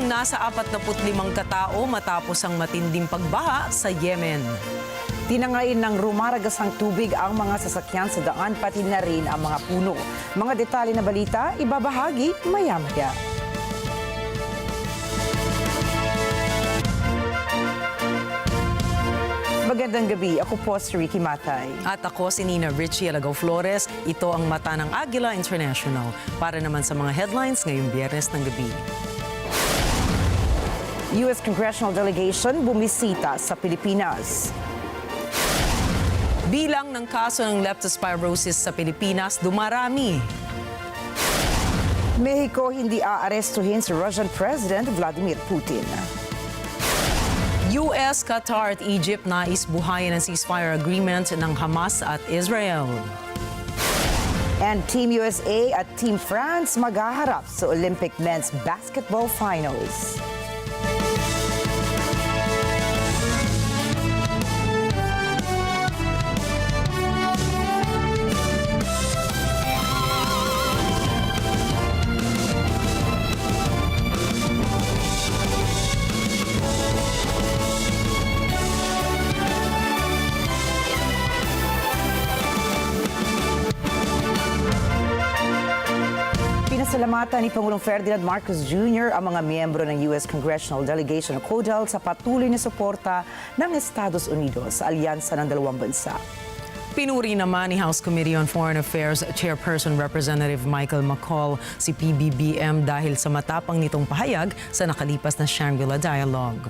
Bilang nasa 45 katao matapos ang matinding pagbaha sa Yemen. Tinangayin ng rumaragasang tubig ang mga sasakyan sa daan pati na rin ang mga puno. Mga detalye na balita, ibabahagi maya-maya. Magandang gabi, ako po si Ricky Matay. At ako si Nina Richie Alagao Flores. Ito ang mata ng Agila International. Para naman sa mga headlines ngayong Biyernes ng gabi. U.S. Congressional Delegation bumisita sa Pilipinas. Bilang ng kaso ng Leptospirosis sa Pilipinas, dumarami. Mexico hindi aarestuhin si Russian President Vladimir Putin. US, Qatar at Egypt nais buhayin ang ceasefire agreement ng Hamas at Israel. And Team USA at Team France maghaharap sa Olympic Men's Basketball Finals. Pinasalamatan ni Pangulong Ferdinand Marcos Jr. ang mga miyembro ng U.S. Congressional Delegation o Codel sa patuloy na suporta ng Estados Unidos sa alyansa ng dalawang bansa. Pinuri naman ni House Committee on Foreign Affairs Chairperson Representative Michael McCall si PBBM dahil sa matapang nitong pahayag sa nakalipas na Shangri-La Dialogue.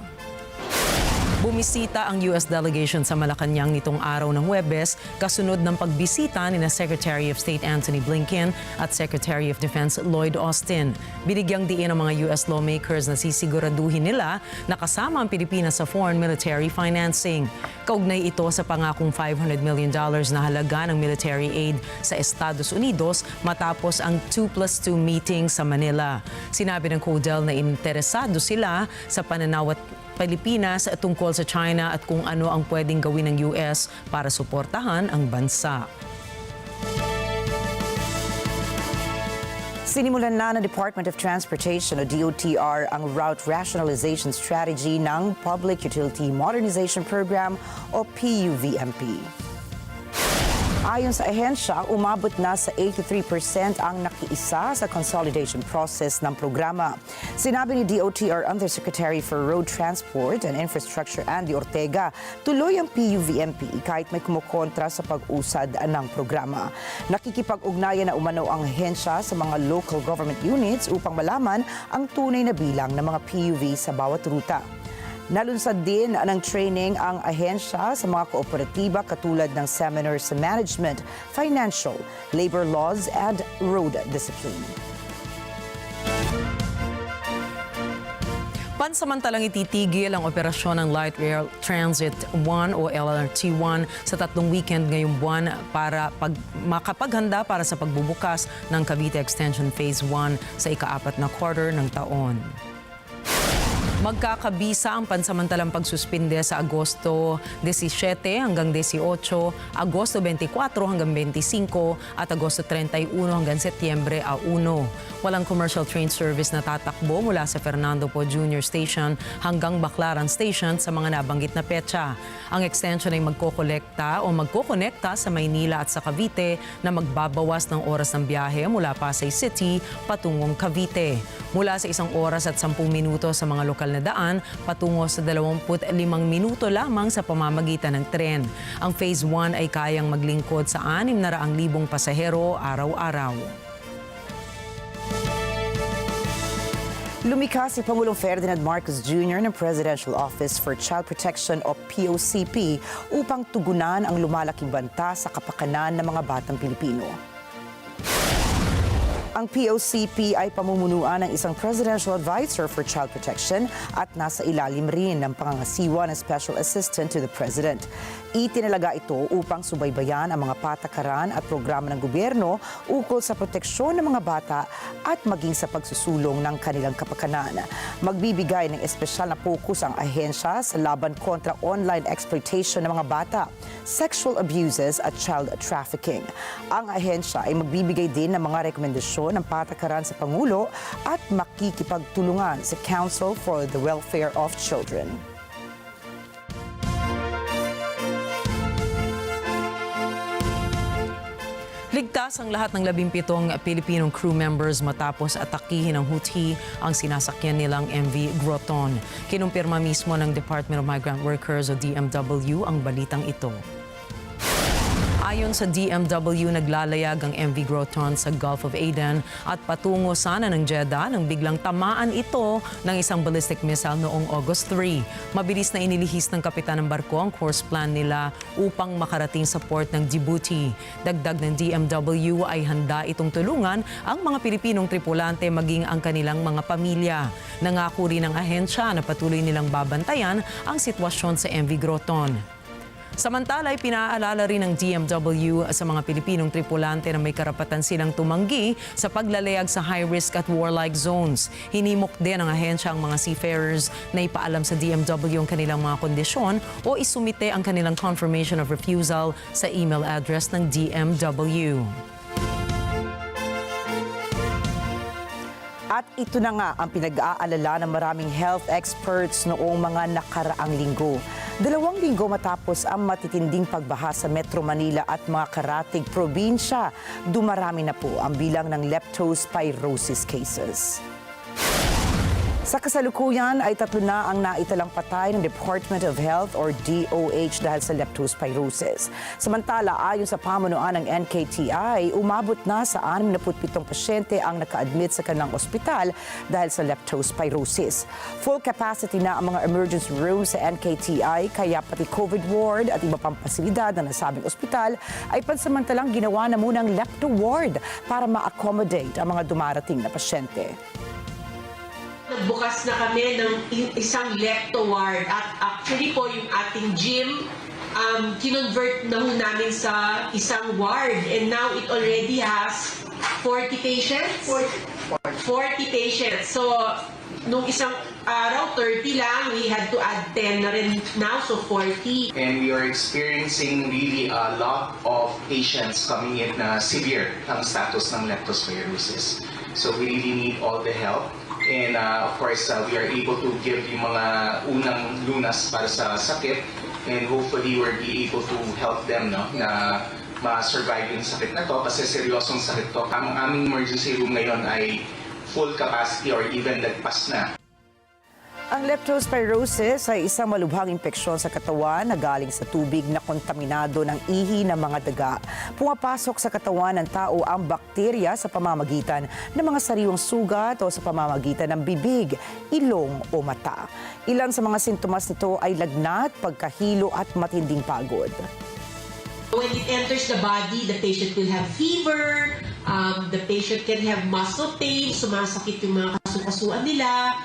Bumisita ang U.S. delegation sa Malacanang nitong araw ng Huwebes kasunod ng pagbisita ni Secretary of State Antony Blinken at Secretary of Defense Lloyd Austin. Binigyang diin ang mga U.S. lawmakers na sisiguraduhin nila na kasama ang Pilipinas sa foreign military financing. Kaugnay ito sa pangakong $500 million na halaga ng military aid sa Estados Unidos matapos ang 2+2 meeting sa Manila. Sinabi ng Codel na interesado sila sa pananaw at Pilipinas tungkol sa China at kung ano ang pwedeng gawin ng US para suportahan ang bansa. Sinimulan na ng Department of Transportation o DOTr ang route rationalization strategy ng Public Utility Modernization Program o PUVMP. Ayon sa ahensya, umabot na sa 83% ang nakiisa sa consolidation process ng programa. Sinabi ni DOTr Undersecretary for Road Transport and Infrastructure Andy Ortega, tuloy ang PUVMP kahit may kumukontra sa pag-usad ng programa. Nakikipag-ugnayan na umano ang ahensya sa mga local government units upang malaman ang tunay na bilang ng mga PUV sa bawat ruta. Nalunsad din ng training ang ahensya sa mga kooperatiba katulad ng seminars sa management, financial, labor laws, and road discipline. Pansamantalang ititigil ang operasyon ng Light Rail Transit 1 o LRT1 sa 3 weekend ngayong buwan para makapaghanda para sa pagbubukas ng Cavite Extension Phase 1 sa ika-4 na quarter ng taon. Magkakabisa ang pansamantalang pagsuspinde sa Agosto 17 hanggang 18, Agosto 24 hanggang 25 at Agosto 31 hanggang Setyembre 1. Walang commercial train service na tatakbo mula sa Fernando Po Jr. Station hanggang Baclaran Station sa mga nabanggit na petsa. Ang extension ay magkokonekta sa Maynila at sa Cavite na magbabawas ng oras ng biyahe mula Pasay City patungong Cavite. Mula sa 1 oras at 10 minuto sa mga lokal na daan patungo sa 25 minuto lamang sa pamamagitan ng tren. Ang Phase 1 ay kayang maglingkod sa 600,000 pasahero araw-araw. Lumikha si Pangulong Ferdinand Marcos Jr. ng Presidential Office for Child Protection o POCP upang tugunan ang lumalaking banta sa kapakanan ng mga batang Pilipino. Ang POCP ay pamumunuan ng isang Presidential Advisor for Child Protection at nasa ilalim rin ng pangangasiwa ng Special Assistant to the President. Itinalaga ito upang subaybayan ang mga patakaran at programa ng gobyerno ukol sa proteksyon ng mga bata at maging sa pagsusulong ng kanilang kapakanan. Magbibigay ng espesyal na pokus ang ahensya sa laban kontra online exploitation ng mga bata, sexual abuses at child trafficking. Ang ahensya ay magbibigay din ng mga rekomendasyon ng patakaran sa Pangulo at makikipagtulungan sa Council for the Welfare of Children. Ligtas ang lahat ng 17 Pilipinong crew members matapos atakihin ng Houthi ang sinasakyan nilang MV Groton. Kinumpirma mismo ng Department of Migrant Workers o DMW ang balitang ito. Ayon sa DMW, naglalayag ang MV Groton sa Gulf of Aden at patungo sana ng Jeddah nang biglang tamaan ito ng isang ballistic missile noong August 3. Mabilis na inilihis ng kapitan ng barko ang course plan nila upang makarating sa port ng Djibouti. Dagdag ng DMW ay handa itong tulungan ang mga Pilipinong tripulante maging ang kanilang mga pamilya. Nangako rin ng ahensya na patuloy nilang babantayan ang sitwasyon sa MV Groton. Samantala, pinaalala rin ng DMW sa mga Pilipinong tripulante na may karapatan silang tumanggi sa paglalayag sa high-risk at warlike zones. Hinimok din ng ahensya ang mga seafarers na ipaalam sa DMW ang kanilang mga kondisyon o isumite ang kanilang confirmation of refusal sa email address ng DMW. At ito na nga ang pinag-aalala ng maraming health experts noong mga nakaraang linggo. 2 linggo matapos ang matitinding pagbaha sa Metro Manila at mga karatig probinsya, dumarami na po ang bilang ng leptospirosis cases. Sa kasalukuyan ay 3 na ang naitalang patay ng Department of Health or DOH dahil sa leptospirosis. Samantala, ayon sa pamunuan ng NKTI, umabot na sa 67 pasyente ang naka-admit sa kanilang ospital dahil sa leptospirosis. Full capacity na ang mga emergency rooms sa NKTI, kaya pati COVID ward at iba pang pasilidad ng nasabing ospital ay pansamantalang ginawa na munang lepto ward para ma-accommodate ang mga dumarating na pasyente. Nagbukas na kami ng isang lepto ward at actually po yung ating gym kinonvert na ho namin sa isang ward and now it already has 40 patients. 40 patients. So nung isang araw 30 lang, we had to add 10 na rin now, so 40. And we are experiencing really a lot of patients coming in na severe ang status ng leptospirosis. So we really need all the help. And of course, we are able to give yung mga unang lunas para sa sakit and hopefully we'll be able to help them na ma-survive yung sakit na to kasi seryosong sakit to. Ang aming emergency room ngayon ay full capacity or even lagpas na. Ang leptospirosis ay isang malubhang impeksyon sa katawan na galing sa tubig na kontaminado ng ihi ng mga daga. Pumapasok sa katawan ng tao ang bakterya sa pamamagitan ng mga sariwang sugat o sa pamamagitan ng bibig, ilong o mata. Ilan sa mga sintomas nito ay lagnat, pagkahilo at matinding pagod. When it enters the body, the patient will have fever, the patient can have muscle pain, sumasakit yung mga kasukasuan nila,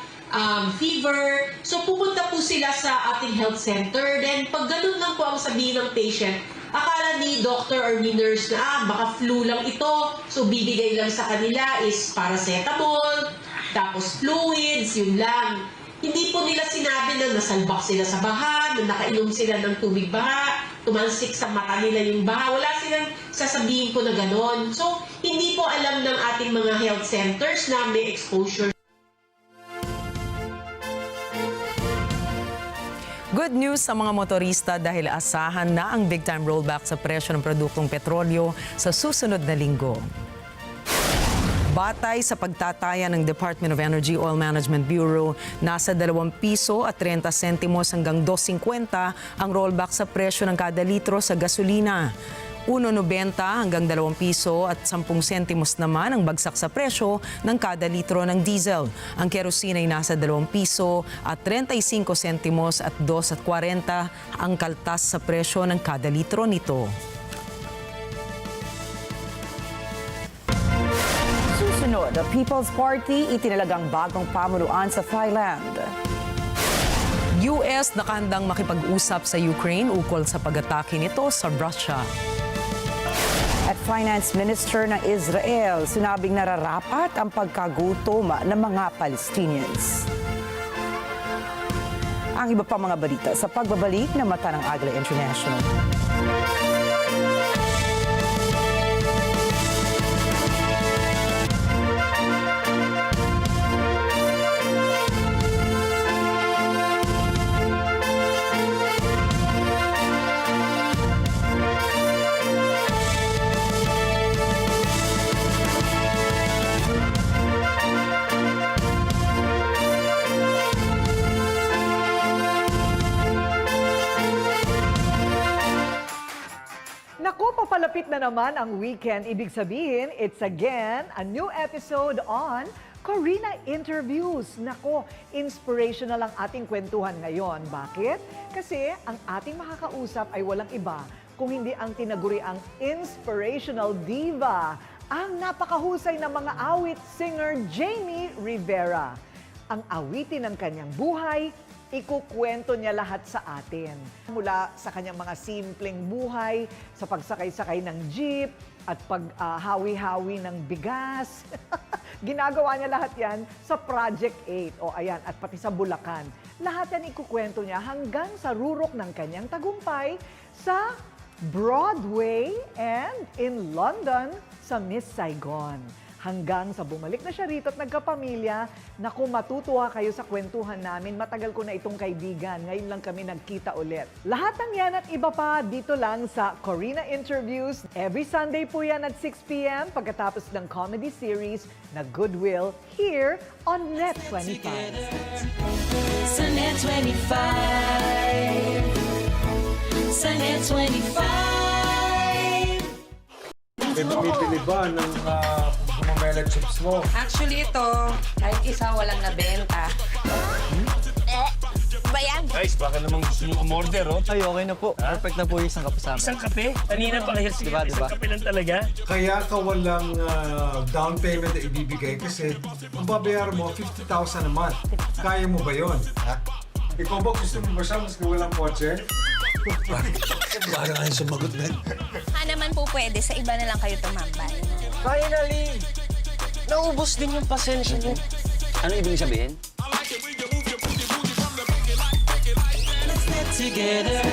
fever. So pupunta po sila sa ating health center. Then pag ganun lang po ang sabihin ng patient, akala ni doctor or ni nurse na baka flu lang ito. So bibigay lang sa kanila is paracetamol, tapos fluids, yun lang. Hindi po nila sinabi na nasalbak sila sa baha, na nakainom sila ng tubig baha, tumansik sa mata nila yung baha. Wala silang sasabihin po na ganon. So hindi po alam ng ating mga health centers na may exposure. Good news sa mga motorista dahil asahan na ang big-time rollback sa presyo ng produktong petrolyo sa susunod na linggo. Batay sa pagtataya ng Department of Energy Oil Management Bureau, nasa 2 piso at 30 sentimos hanggang 2.50 ang rollback sa presyo ng kada litro sa gasolina. 1.90 hanggang 2 piso at 10 sentimos naman ang bagsak sa presyo ng kada litro ng diesel. Ang kerosene ay nasa 2 piso at 35 sentimos at 2.40 ang kaltas sa presyo ng kada litro nito. Susunod, the People's Party itinalagang bagong pamunuan sa Thailand. US nakahandang makipag-usap sa Ukraine ukol sa pag-atake nito sa Russia. At Finance Minister ng Israel, sinabing nararapat ang pagkagutom ng mga Palestinians. Ang iba pang mga balita sa pagbabalik ng Mata ng Agila International. Naku, papalapit na naman ang weekend. Ibig sabihin, it's again a new episode on Corina Interviews. Naku, inspirational ang ating kwentuhan ngayon. Bakit? Kasi ang ating makakausap ay walang iba kung hindi ang tinaguriang inspirational diva, ang napakahusay na mga awit singer Jamie Rivera. Ang awitin ng kanyang buhay, ikukwento niya lahat sa atin. Mula sa kanyang mga simpleng buhay, sa pagsakay-sakay ng jeep, at paghawi-hawi ng bigas. Ginagawa niya lahat yan sa Project 8. O ayan, at pati sa Bulacan. Lahat yan ikukwento niya hanggang sa rurok ng kanyang tagumpay sa Broadway and in London sa Miss Saigon. Hanggang sa bumalik na siya rito at nagkapamilya, naku, matutuwa kayo sa kwentuhan namin. Matagal ko na itong kaibigan. Ngayon lang kami nagkita ulit. Lahat ng yan at iba pa dito lang sa Corina Interviews. Every Sunday po yan at 6 p.m. pagkatapos ng comedy series na Goodwill here on Net 25. Sa Net 25. Sa Net 25. May bumibili ba ng gumamela chips mo? Actually, ito, kahit isa walang nabenta. Ba yan? Guys, baka namang gusto nyo umorder, oh. Ay, okay na po. Perfect na po yung isang kape sa amin. Isang kape? Kanina pa kasi Diba? isang kape lang talaga. Kaya ka walang down payment na ibibigay kasi ang babayaran mo 50,000 a month. Kaya mo ba yon? Ha? Ikaw ba gusto mo ba siya mas walang kotse? Para kayo sumagot na. Naman po pwede, sa iba na lang kayo tumambay. Finally! Naubos din yung pasensya niyo. Ano ibig sabihin? Let's get together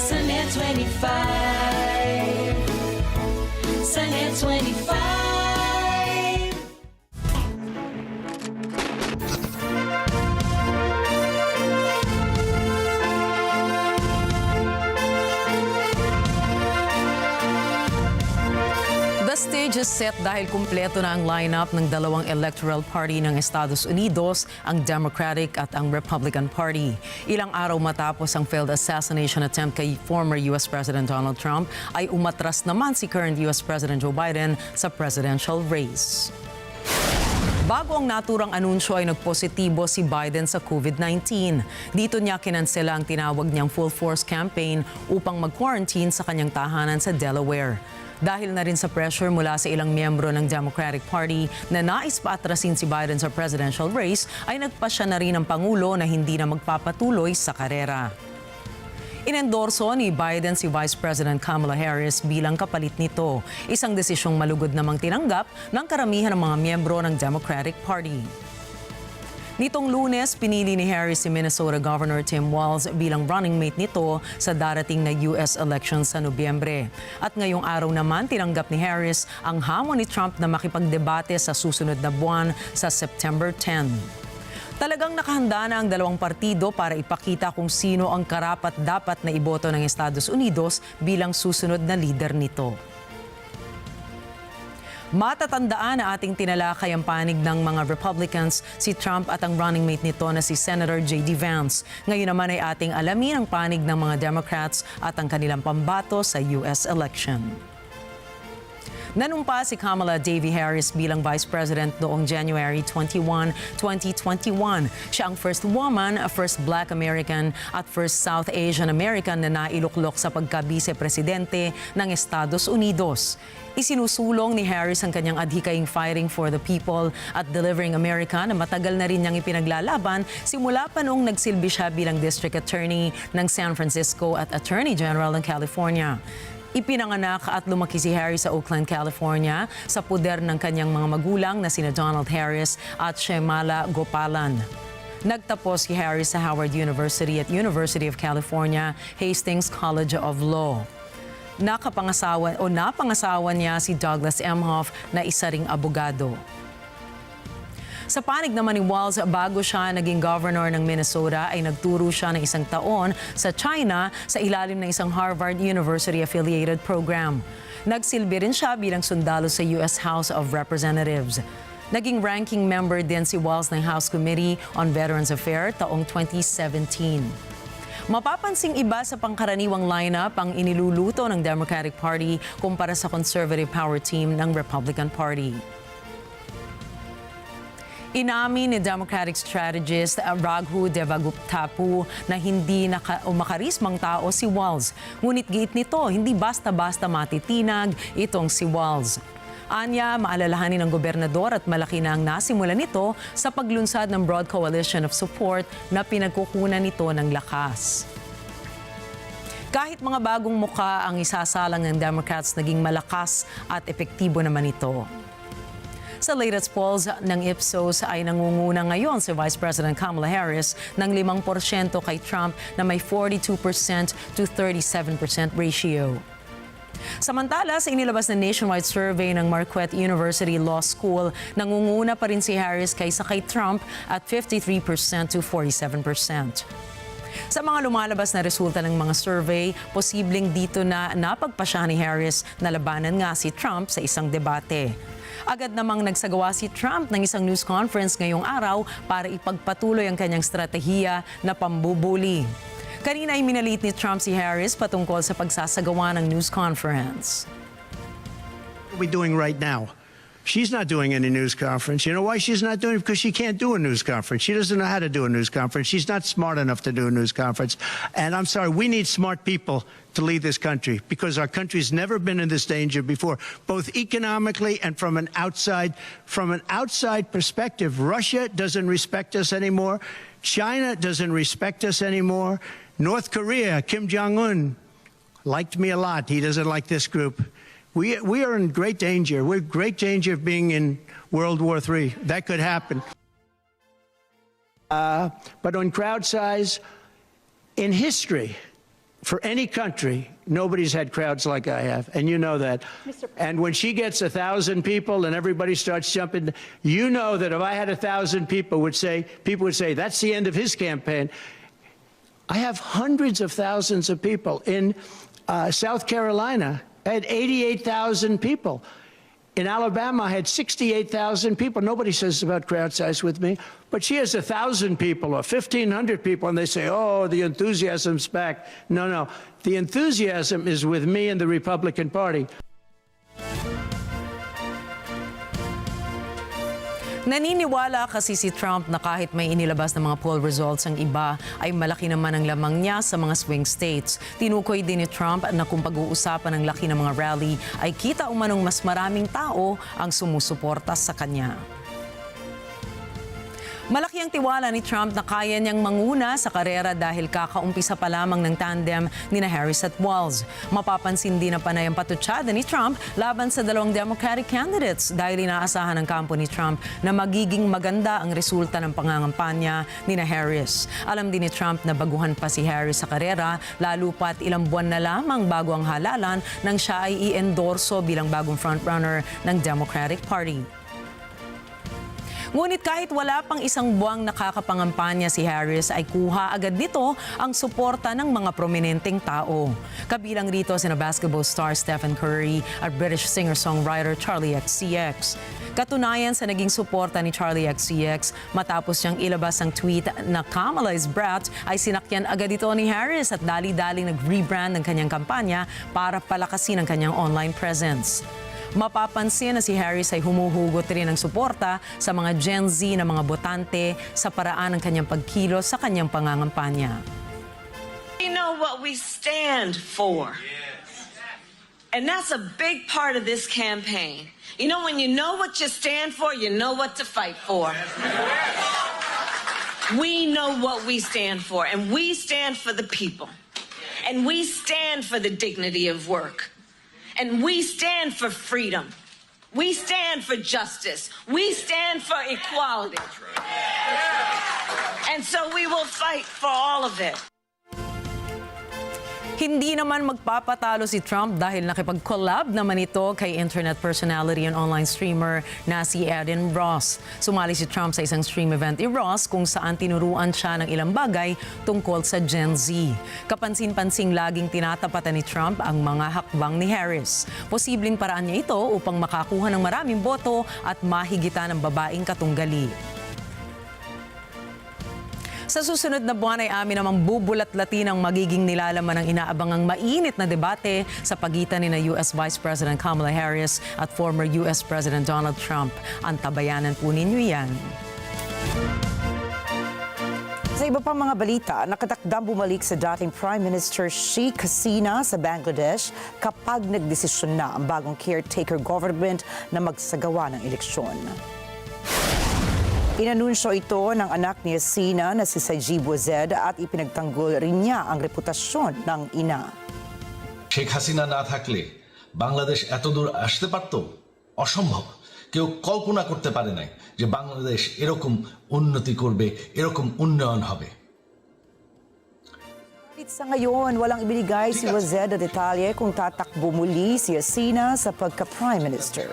sa Net 25. Sa Net 25. The stage is set dahil kumpleto na ang lineup ng dalawang electoral party ng Estados Unidos, ang Democratic at ang Republican Party. Ilang araw matapos ang failed assassination attempt kay former US President Donald Trump, ay umatras naman si current US President Joe Biden sa presidential race. Bago ang naturang anunsyo ay nagpositibo si Biden sa COVID-19. Dito niya kinansela ang tinawag niyang full force campaign upang mag-quarantine sa kanyang tahanan sa Delaware. Dahil na rin sa pressure mula sa ilang miyembro ng Democratic Party na nais paatrasin si Biden sa presidential race, ay nagpasya na rin ang Pangulo na hindi na magpapatuloy sa karera. Inendorso ni Biden si Vice President Kamala Harris bilang kapalit nito, isang desisyong malugod namang tinanggap ng karamihan ng mga miyembro ng Democratic Party. Nitong Lunes, pinili ni Harris si Minnesota Governor Tim Walz bilang running mate nito sa darating na US elections sa Nobyembre. At ngayong araw naman, tinanggap ni Harris ang hamon ni Trump na makipagdebate sa susunod na buwan sa September 10. Talagang nakahanda na ang dalawang partido para ipakita kung sino ang karapat-dapat na iboto ng Estados Unidos bilang susunod na leader nito. Matatandaan na ating tinalakay ang panig ng mga Republicans, si Trump at ang running mate nito na si Senator J.D. Vance. Ngayon naman ay ating alamin ang panig ng mga Democrats at ang kanilang pambato sa US election. Nanumpa si Kamala Davy Harris bilang Vice President noong January 21, 2021. Siya ang first woman, first Black American at first South Asian American na nailuklok sa pagka-vice-presidente ng Estados Unidos. Isinusulong ni Harris ang kanyang adhikaing fighting for the people at delivering America na matagal na rin niyang ipinaglalaban simula pa noong nagsilbi siya bilang District Attorney ng San Francisco at Attorney General ng California. Ipinanganak at lumaki si Harris sa Oakland, California sa puder ng kanyang mga magulang na sina Donald Harris at Shemala Gopalan. Nagtapos si Harris sa Howard University at University of California Hastings College of Law. Napangasawa niya si Douglas Emhoff na isa ring abogado. Sa panig naman ni Walz, bago siya naging governor ng Minnesota ay nagturo siya ng isang taon sa China sa ilalim ng isang Harvard University-affiliated program. Nagsilbi rin siya bilang sundalo sa U.S. House of Representatives. Naging ranking member din si Walz ng House Committee on Veterans Affairs taong 2017. Mapapansing iba sa pangkaraniwang lineup ang iniluluto ng Democratic Party kumpara sa conservative power team ng Republican Party. Inamin ni Democratic strategist Raghu Devagupta na hindi makarismang tao si Walz. Ngunit giit nito, hindi basta-basta matitinag itong si Walz. Anya, maalalahanin ng gobernador at malaki na ang nasimula nito sa paglunsad ng broad coalition of support na pinagkukunan nito ng lakas. Kahit mga bagong muka ang isasalang ng Democrats, naging malakas at epektibo naman ito. Sa latest polls ng Ipsos ay nangunguna ngayon si Vice President Kamala Harris ng 5% kay Trump na may 42% to 37% ratio. Samantala, sa inilabas na nationwide survey ng Marquette University Law School, nangunguna pa rin si Harris kaysa kay Trump at 53% to 47%. Sa mga lumalabas na resulta ng mga survey, posibleng dito na napagpasya ni Harris na labanan nga si Trump sa isang debate. Agad namang nagsagawa si Trump ng isang news conference ngayong araw para ipagpatuloy ang kanyang estratehiya na pambubuli. Kanina ay minalit ni Trump si Harris patungkol sa pagsasagawa ng news conference. What are we doing right now? She's not doing any news conference. You know why she's not doing it? Because she can't do a news conference. She doesn't know how to do a news conference. She's not smart enough to do a news conference. And I'm sorry, we need smart people to lead this country because our country's never been in this danger before, both economically and from an outside perspective. Russia doesn't respect us anymore. China doesn't respect us anymore. North Korea, Kim Jong-un, liked me a lot. He doesn't like this group. We are in great danger. We're in great danger of being in World War III. That could happen. But on crowd size, in history, for any country, nobody's had crowds like I have, and you know that. And when she gets 1,000 people and everybody starts jumping, you know that if I had 1,000 people would say, that's the end of his campaign. I have hundreds of thousands of people in South Carolina. I had 88,000 people. In Alabama, I had 68,000 people. Nobody says about crowd size with me, but she has 1,000 people or 1,500 people, and they say, oh, the enthusiasm's back. No, no. The enthusiasm is with me and the Republican Party. Naniniwala kasi si Trump na kahit may inilabas na mga poll results ang iba, ay malaki naman ang lamang niya sa mga swing states. Tinukoy din ni Trump na kung pag-uusapan ng laki ng mga rally, ay kita umanong mas maraming tao ang sumusuporta sa kanya. Malaki ang tiwala ni Trump na kaya niyang manguna sa karera dahil kakaumpisa pa lamang ng tandem ni Harris at Walz. Mapapansin din na panay ang patutsada ni Trump laban sa dalawang Democratic candidates dahil inaasahan ng kampo ni Trump na magiging maganda ang resulta ng pangangampanya ni Harris. Alam din ni Trump na baguhan pa si Harris sa karera, lalo pat ilang buwan na lamang bago ang halalan nang siya ay i-endorso bilang bagong frontrunner ng Democratic Party. Ngunit kahit wala pang isang buwang nakakapangampanya si Harris ay kuha agad nito ang suporta ng mga prominenteng tao. Kabilang rito sina basketball star Stephen Curry at British singer-songwriter Charlie XCX. Katunayan sa naging suporta ni Charlie XCX matapos niyang ilabas ang tweet na Kamala is brat ay sinakyan agad ito ni Harris at dali-daling nag-rebrand ng kanyang kampanya para palakasin ang kanyang online presence. Mapapansin na si Harris ay humuhugot rin ng suporta sa mga Gen Z na mga botante sa paraan ng kanyang pagkilos sa kanyang pangangampanya. We know what we stand for. And that's a big part of this campaign. You know, when you know what you stand for, you know what to fight for. We know what we stand for, and we stand for the people. And we stand for the dignity of work. And we stand for freedom. We stand for justice. We stand for equality. And so we will fight for all of it. Hindi naman magpapatalo si Trump dahil nakipag-collab naman ito kay internet personality and online streamer na si Eden Ross. Sumali si Trump sa isang stream event ni Ross kung saan tinuruan siya ng ilang bagay tungkol sa Gen Z. Kapansin-pansing laging tinatapatan ni Trump ang mga hakbang ni Harris. Posibleng paraan niya ito upang makakuha ng maraming boto at mahigitan ng babaeng katunggali. Sa susunod na buwan ay amin namang bubulat-latin ang magiging nilalaman ng inaabangang mainit na debate sa pagitan ni US Vice President Kamala Harris at former US President Donald Trump. Antabayanan po ninyo yan. Sa iba pang mga balita, nakatakdang bumalik sa dating Prime Minister Sheikh Hasina sa Bangladesh kapag nagdesisyon na ang bagong caretaker government na magsagawa ng eleksyon. Inanunsyo ito ng anak ni Hasina na si Sajib Wazed at ipinagtanggol rin niya ang reputasyon ng ina. Sheikh হাসিনা না থাকলে বাংলাদেশ এতদূর আসতে পারত? অসম্ভব। কেউ কল্পনা করতে পারে নাই যে বাংলাদেশ এরকম উন্নতি করবে, এরকম উন্নয়ন হবে। Sa ngayon, walang ibinigay si Wazed na detalye kung tatakbo muli si Hasina sa pagka-Prime Minister.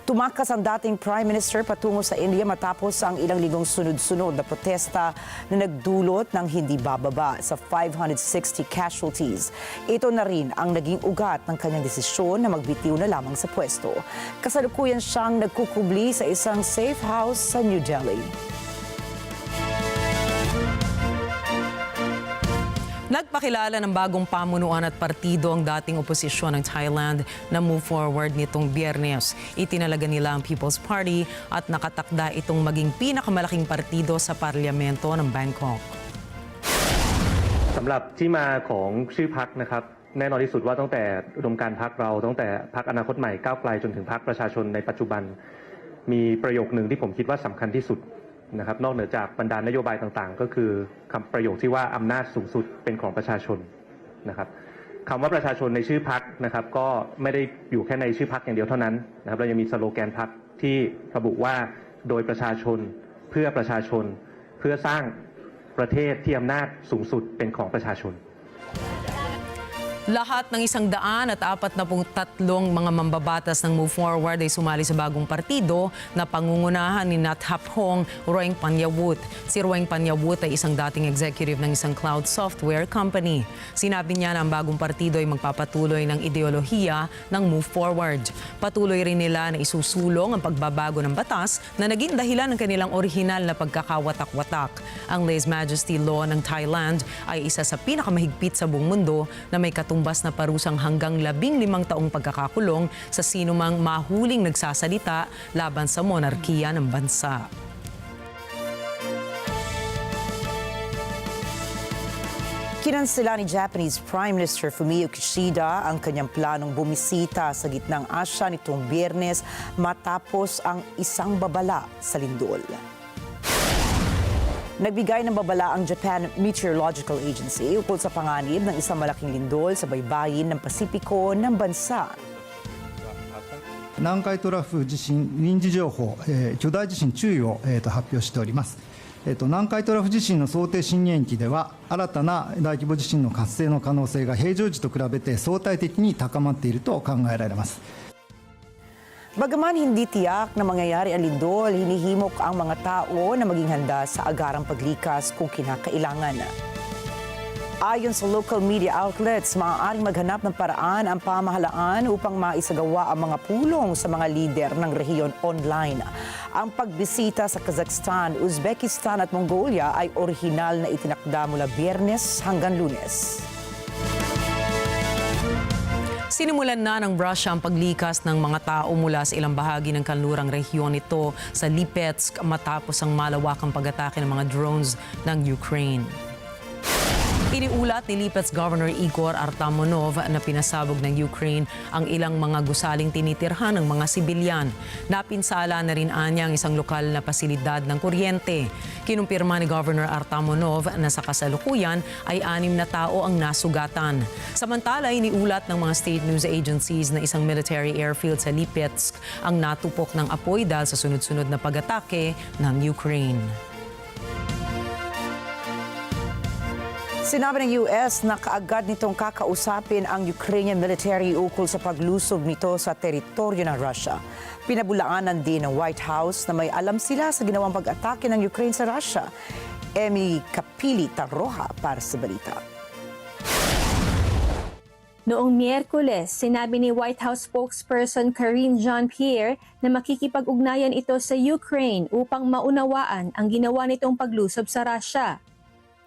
Tumakas ang dating Prime Minister patungo sa India matapos ang ilang linggong sunod-sunod na protesta na nagdulot ng hindi bababa sa 560 casualties. Ito na rin ang naging ugat ng kanyang desisyon na magbitiw na lamang sa pwesto. Kasalukuyan siyang nagkukubli sa isang safe house sa New Delhi. Nagpakilala ng bagong pamunuan at partido ang dating oposisyon ng Thailand na move forward nitong Biyernes. Itinalaga nila ang People's Party at nakatakda itong maging pinakamalaking partido sa parlamento ng Bangkok. สำหรับที่มาของชื่อพรรคนะครับแน่นอนที่สุดว่าตั้งแต่อุดมการณ์พรรคเราตั้งแต่พรรคอนาคตใหม่ก้าวไกลจนถึงพรรคประชาชนในปัจจุบันมีประโยคหนึ่งที่ผมคิดว่าสำคัญที่สุดนะครับนอกเหนือจากบรรดานโยบายต่างๆก็คือคำประโยคที่ว่าอำนาจสูงสุดเป็นของประชาชนนะครับคำว่าประชาชนในชื่อพรรคนะครับก็ไม่ได้อยู่แค่ในชื่อพรรคอย่างเดียวเท่านั้นนะครับเรายังมีสโลแกนพรรคที่ระบุว่าโดยประชาชนเพื่อประชาชนเพื่อสร้างประเทศที่อำนาจสูงสุดเป็นของประชาชน Lahat ng 143 mga mambabatas ng Move Forward ay sumali sa bagong partido na pangungunahan ni Nathaphong Roeng Panyawut. Si Roeng Panyawut ay isang dating executive ng isang cloud software company. Sinabi niya na ang bagong partido ay magpapatuloy ng ideolohiya ng Move Forward. Patuloy rin nila na isusulong ang pagbabago ng batas na naging dahilan ng kanilang orihinal na pagkakawatak-watak. Ang Lese Majesty Law ng Thailand ay isa sa pinakamahigpit sa buong mundo na may katumbas na parusang hanggang 15 taong pagkakakulong sa sinumang mahuling nagsasalita laban sa monarkiya ng bansa. Kinansela ni Japanese Prime Minister Fumio Kishida ang kanyang planong bumisita sa gitnang Asya nitong Biyernes matapos ang isang babala sa lindol. Nagbigay ng babala ang Japan Meteorological Agency ukol sa panganib ng isang malaking lindol sa baybayin ng Pasipiko ng bansa. 南海トラフ地震臨時情報、巨大地震注意を、発表しております。南海トラフ地震の想定震源域では新たな大規模地震の発生の可能性が平常時と比べて相対的に高まっていると考えられます。 Bagaman hindi tiyak na mangyayari ang lindol, hinihimok ang mga tao na maging handa sa agarang paglikas kung kinakailangan. Ayon sa local media outlets, maaaring maghanap ng paraan ang pamahalaan upang maisagawa ang mga pulong sa mga lider ng rehiyon online. Ang pagbisita sa Kazakhstan, Uzbekistan at Mongolia ay orihinal na itinakda mula Biyernes hanggang Lunes. Sinimulan na ng Russia ang paglikas ng mga tao mula sa ilang bahagi ng kanlurang rehiyon nito sa Lipetsk matapos ang malawakang pag-atake ng mga drones ng Ukraine. Iniulat ni Lipetsk Governor Igor Artamonov na pinasabog ng Ukraine ang ilang mga gusaling tinitirhan ng mga sibilyan. Napinsala na rin anya ang isang lokal na pasilidad ng kuryente. Kinumpirma ni Governor Artamonov na sa kasalukuyan ay 6 na tao ang nasugatan. Samantala, iniulat ng mga state news agencies na isang military airfield sa Lipetsk ang natupok ng apoy dahil sa sunod-sunod na pag-atake ng Ukraine. Sinabi ng US na kaagad nitong kakausapin ang Ukrainian military ukol sa paglusob nito sa teritoryo ng Russia. Pinabulaanan din ng White House na may alam sila sa ginawang pag-atake ng Ukraine sa Russia. Emi Kapilita Roja para sa balita. Noong Miyerkules, sinabi ni White House spokesperson Karine Jean-Pierre na makikipag-ugnayan ito sa Ukraine upang maunawaan ang ginawa nitong paglusob sa Russia.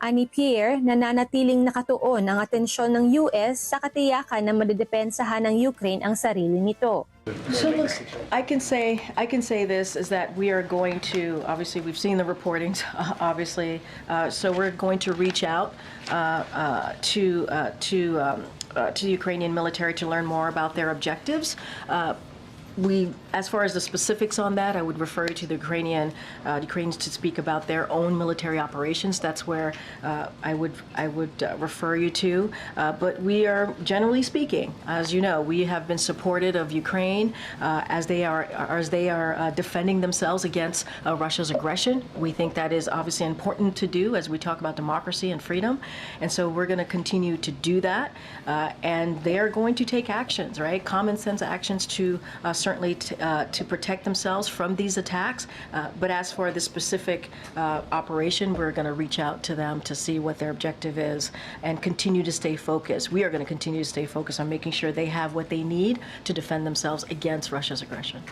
Ani Pierre, nananatiling nakatuon ang atensyon ng US sa katiyakan na madedepensahan ng Ukraine ang sarili nito. So look, I can say this is that we are going to, obviously we've seen the reportings, obviously, so we're going to reach out to the Ukrainian military to learn more about their objectives. As far as the specifics on that, I would refer you to the Ukrainians to speak about their own military operations. That's where I would refer you to. But we are, generally speaking, as you know, we have been supportive of Ukraine as they are defending themselves against Russia's aggression. We think that is obviously important to do as we talk about democracy and freedom, and so we're going to continue to do that. And they are going to take actions, right? Common sense actions to certainly to protect themselves from these attacks. But as for the specific operation, we're going to reach out to them to see what their objective is and continue to stay focused. We are going to continue to stay focused on making sure they have what they need to defend themselves against Russia's aggression.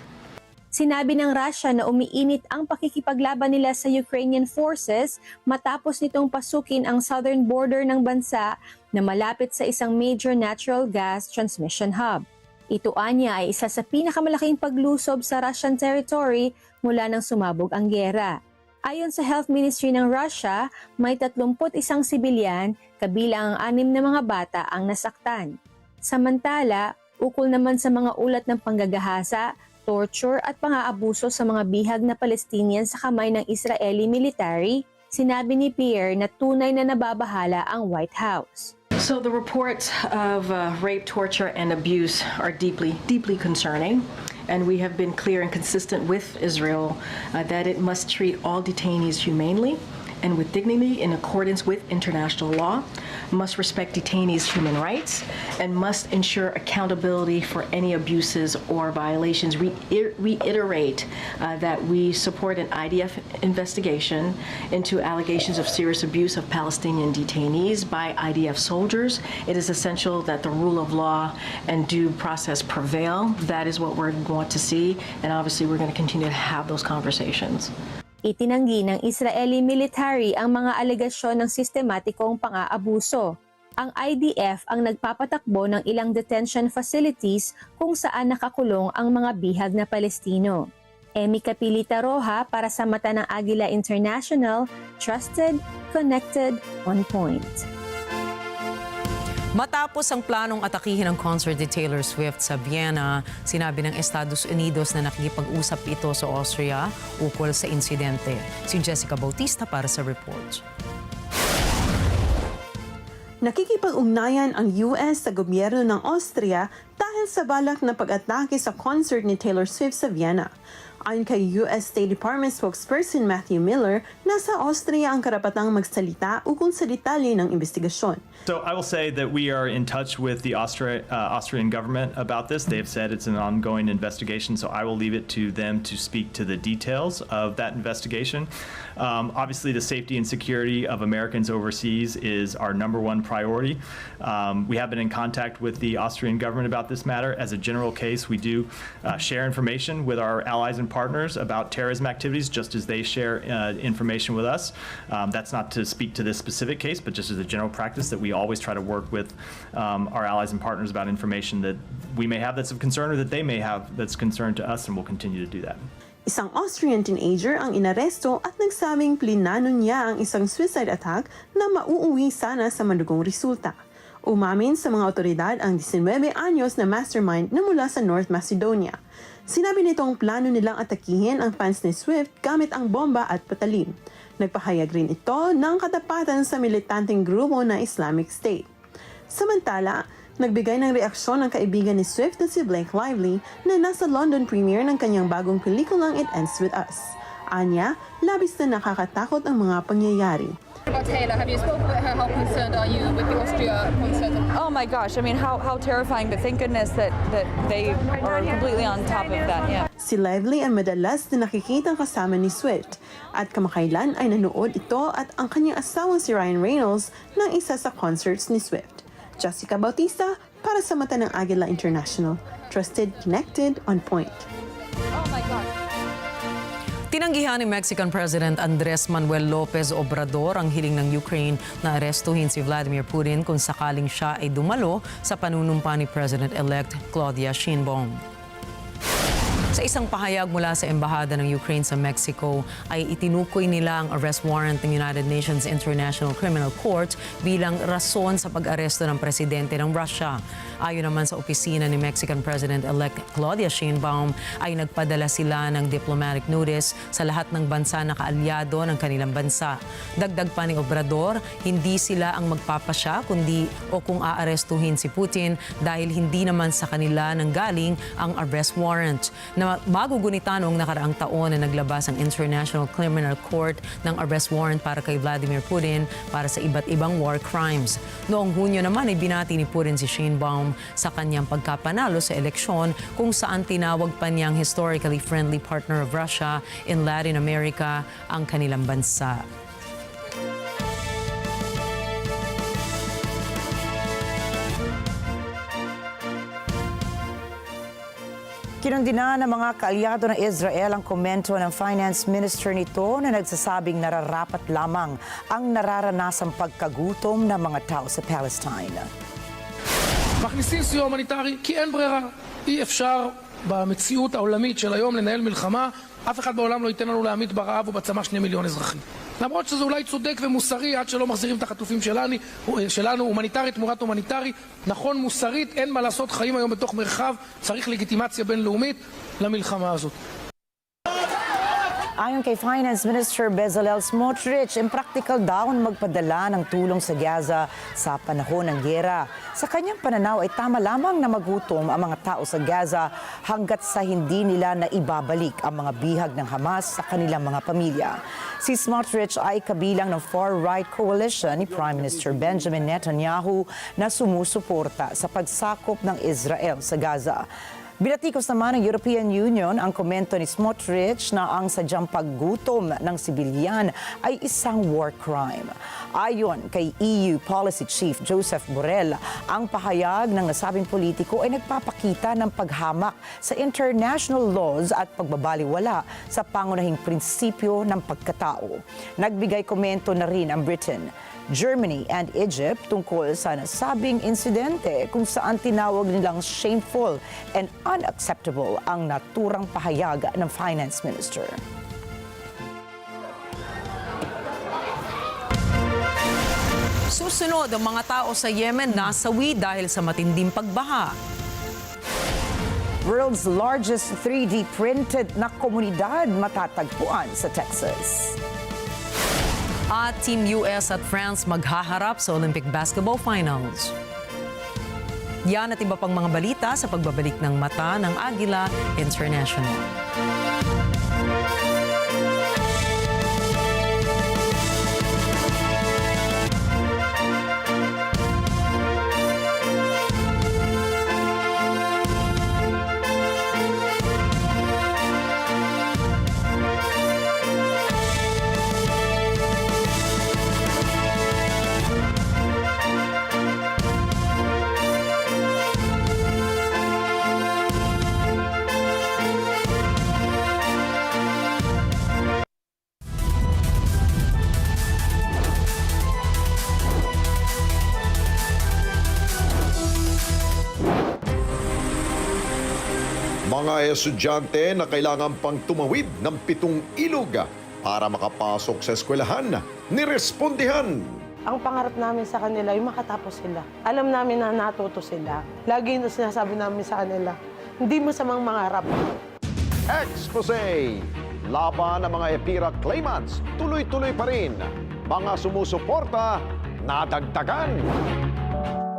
Sinabi ng Russia na umiinit ang pakikipaglaban nila sa Ukrainian forces matapos nitong pasukin ang southern border ng bansa na malapit sa isang major natural gas transmission hub. Ito anya ay isa sa pinakamalaking paglusob sa Russian territory mula nang sumabog ang giyera. Ayon sa Health Ministry ng Russia, may 31 sibilyan, kabilang ang 6 na mga bata ang nasaktan. Samantala, ukol naman sa mga ulat ng panggagahasa, torture at pang-aabuso sa mga bihag na Palestinian sa kamay ng Israeli military, sinabi ni Pierre na tunay na nababahala ang White House. So the reports of rape, torture, and abuse are deeply, deeply concerning. And we have been clear and consistent with Israel that it must treat all detainees humanely and with dignity in accordance with international law, must respect detainees' human rights, and must ensure accountability for any abuses or violations. Reiterate that we support an IDF investigation into allegations of serious abuse of Palestinian detainees by IDF soldiers. It is essential that the rule of law and due process prevail. That is what we're going to see, and obviously we're going to continue to have those conversations. Itinanggi ng Israeli military ang mga alegasyon ng sistematikong pang-aabuso. Ang IDF ang nagpapatakbo ng ilang detention facilities kung saan nakakulong ang mga bihag na Palestino. Emi Kapilita Roja para sa mata ng Agila International, trusted, connected, on point. Matapos ang planong atakihin ang concert ni Taylor Swift sa Vienna, sinabi ng Estados Unidos na nakikipag-usap ito sa Austria ukol sa insidente. Si Jessica Bautista para sa report. Nakikipag-ugnayan ang US sa gobyerno ng Austria dahil sa balak na pag-atake sa concert ni Taylor Swift sa Vienna. Ayon kay US State Department spokesperson Matthew Miller, nasa Austria ang karapatang magsalita ukol sa detalye ng investigasyon. So I will say that we are in touch with the Austrian government about this. They have said it's an ongoing investigation, so I will leave it to them to speak to the details of that investigation. Obviously, the safety and security of Americans overseas is our #1 priority. We have been in contact with the Austrian government about this matter. As a general case, we do share information with our allies and partners about terrorism activities, just as they share information with us. That's not to speak to this specific case, but just as a general practice that we always try to work with our allies and partners about information that we may have that's of concern or that they may have that's concern to us, and we'll continue to do that. Isang Austrian teenager ang inaresto at nagsabing plinano niya ang isang suicide attack na mauuwi sana sa madugong resulta. Umamin sa mga otoridad ang 19 anyos na mastermind na mula sa North Macedonia. Sinabi nitong plano nilang atakihin ang fans ni Swift gamit ang bomba at patalim. Nagpahayag rin ito ng katapatan sa militanteng grupo na Islamic State. Samantala, nagbigay ng reaksyon ang kaibigan ni Swift na si Blake Lively na nasa London premiere ng kanyang bagong pelikulang It Ends With Us. Anya, labis na nakakatakot ang mga pangyayari. About Taylor, have you spoken with her? How concerned are you with the Austria concert? Oh my gosh, I mean, how terrifying, but thank goodness that they are completely on top of that, yeah. Si Lively ang madalas na nakikitang kasama ni Swift at kamakailan ay nanood ito at ang kanyang asawang si Ryan Reynolds ng isa sa concerts ni Swift. Jessica Bautista para sa mata ng Agila International. Trusted, connected, on point. Oh my God. Tinanggihan ni Mexican President Andres Manuel Lopez Obrador ang hiling ng Ukraine na arestuhin si Vladimir Putin kung sakaling siya ay dumalo sa panunumpa ni President-elect Claudia Sheinbaum. Sa isang pahayag mula sa Embahada ng Ukraine sa Mexico ay itinukoy nila ang arrest warrant ng United Nations International Criminal Court bilang rason sa pag-aresto ng presidente ng Russia. Ayon naman sa opisina ni Mexican President-elect Claudia Sheinbaum ay nagpadala sila ng diplomatic notice sa lahat ng bansa na kaalyado ng kanilang bansa. Dagdag pa ni Obrador, hindi sila ang magpapasya kung aarestuhin si Putin dahil hindi naman sa kanila nanggaling ang arrest warrant. Na magugunita noong nakaraang taon na naglabas ang International Criminal Court ng arrest warrant para kay Vladimir Putin para sa iba't ibang war crimes. Noong Hunyo naman ay binati ni Putin si Sheinbaum sa kanyang pagkapanalo sa eleksyon kung saan tinawag pa niyang historically friendly partner of Russia in Latin America ang kanilang bansa. Kinundina ng mga kaalyado ng Israel ang komento ng finance minister nito na nagsasabing nararapat lamang ang nararanasang pagkagutom ng mga tao sa Palestine. מכניסים סיוע הומניטרי כי אין ברירה. אי אפשר במציאות העולמית של היום לנהל מלחמה. אף אחד בעולם לא ייתן לנו להמית ברעב ובצמא 2 מיליון אזרחים. למרות שזה אולי צודק ומוסרי עד שלא מחזירים את החטופים שלנו, הומניטרית תמורת הומניטרי, נכון מוסרית, אין מה לעשות, חיים היום בתוך מרחב, צריך לגיטימציה בינלאומית למלחמה הזאת. Ayon kay Finance Minister Bezalel Smotrich, impractical daw na magpadala ng tulong sa Gaza sa panahon ng giyera. Sa kanyang pananaw ay tama lamang na magutom ang mga tao sa Gaza hanggat sa hindi nila na ibabalik ang mga bihag ng Hamas sa kanilang mga pamilya. Si Smotrich ay kabilang ng far-right coalition ni Prime Minister Benjamin Netanyahu na sumusuporta sa pagsakop ng Israel sa Gaza. Binatikos naman ng European Union ang komento ni Smotrich na ang sadyang paggutom ng sibilyan ay isang war crime. Ayon kay EU Policy Chief Joseph Borrell, ang pahayag ng nasabing politiko ay nagpapakita ng paghamak sa international laws at pagbabaliwala sa pangunahing prinsipyo ng pagkatao. Nagbigay komento na rin ang Britain, Germany and Egypt tungkol sa nasabing insidente kung saan tinawag nilang shameful and unacceptable ang naturang pahayag ng Finance Minister. Susunod, ang mga tao sa Yemen nasawi dahil sa matinding pagbaha. World's largest 3D printed na komunidad matatagpuan sa Texas. At Team US at France maghaharap sa Olympic Basketball Finals. Yan at iba pang mga balita sa pagbabalik ng mata ng Agila International. mga estudyante na kailangan pang tumawid ng 7 ilog para makapasok sa eskwelahan, nirespondihan. Ang pangarap namin sa kanila, yung makatapos sila. Alam namin na natuto sila. Lagi na sinasabi namin sa kanila, hindi masamang mangarap. Expose! Laban ng mga EPIRA claimants, tuloy-tuloy pa rin. Mga sumusuporta, nadagdagan.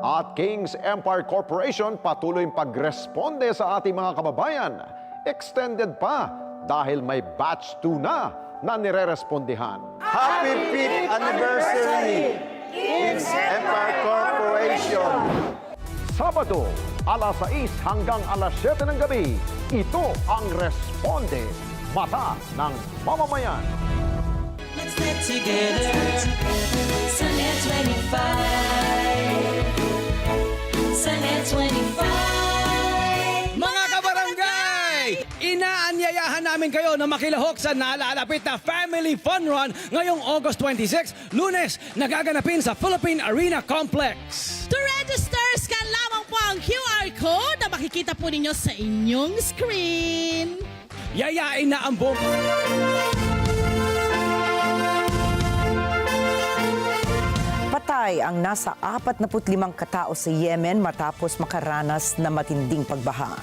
At King's Empire Corporation patuloy pagresponde sa ating mga kababayan. Extended pa dahil may batch 2 na nire-respondihan. Happy 5th anniversary, King's Empire Corporation! Sabado, alas 6 hanggang alas 7 ng gabi, ito ang Responde, Mata ng Mamamayan. Let's get together. Sunday 25. Sunday 25. Mga kabarangay! Inaanyayahan namin kayo na makilahok sa nalalapit na Family Fun Run ngayong August 26, Lunes, nagaganapin sa Philippine Arena Complex. To register, scan lamang po ang QR code na makikita po ninyo sa inyong screen. Yayain na ang buong... Patay ang nasa 45 katao sa Yemen matapos makaranas na matinding pagbaha.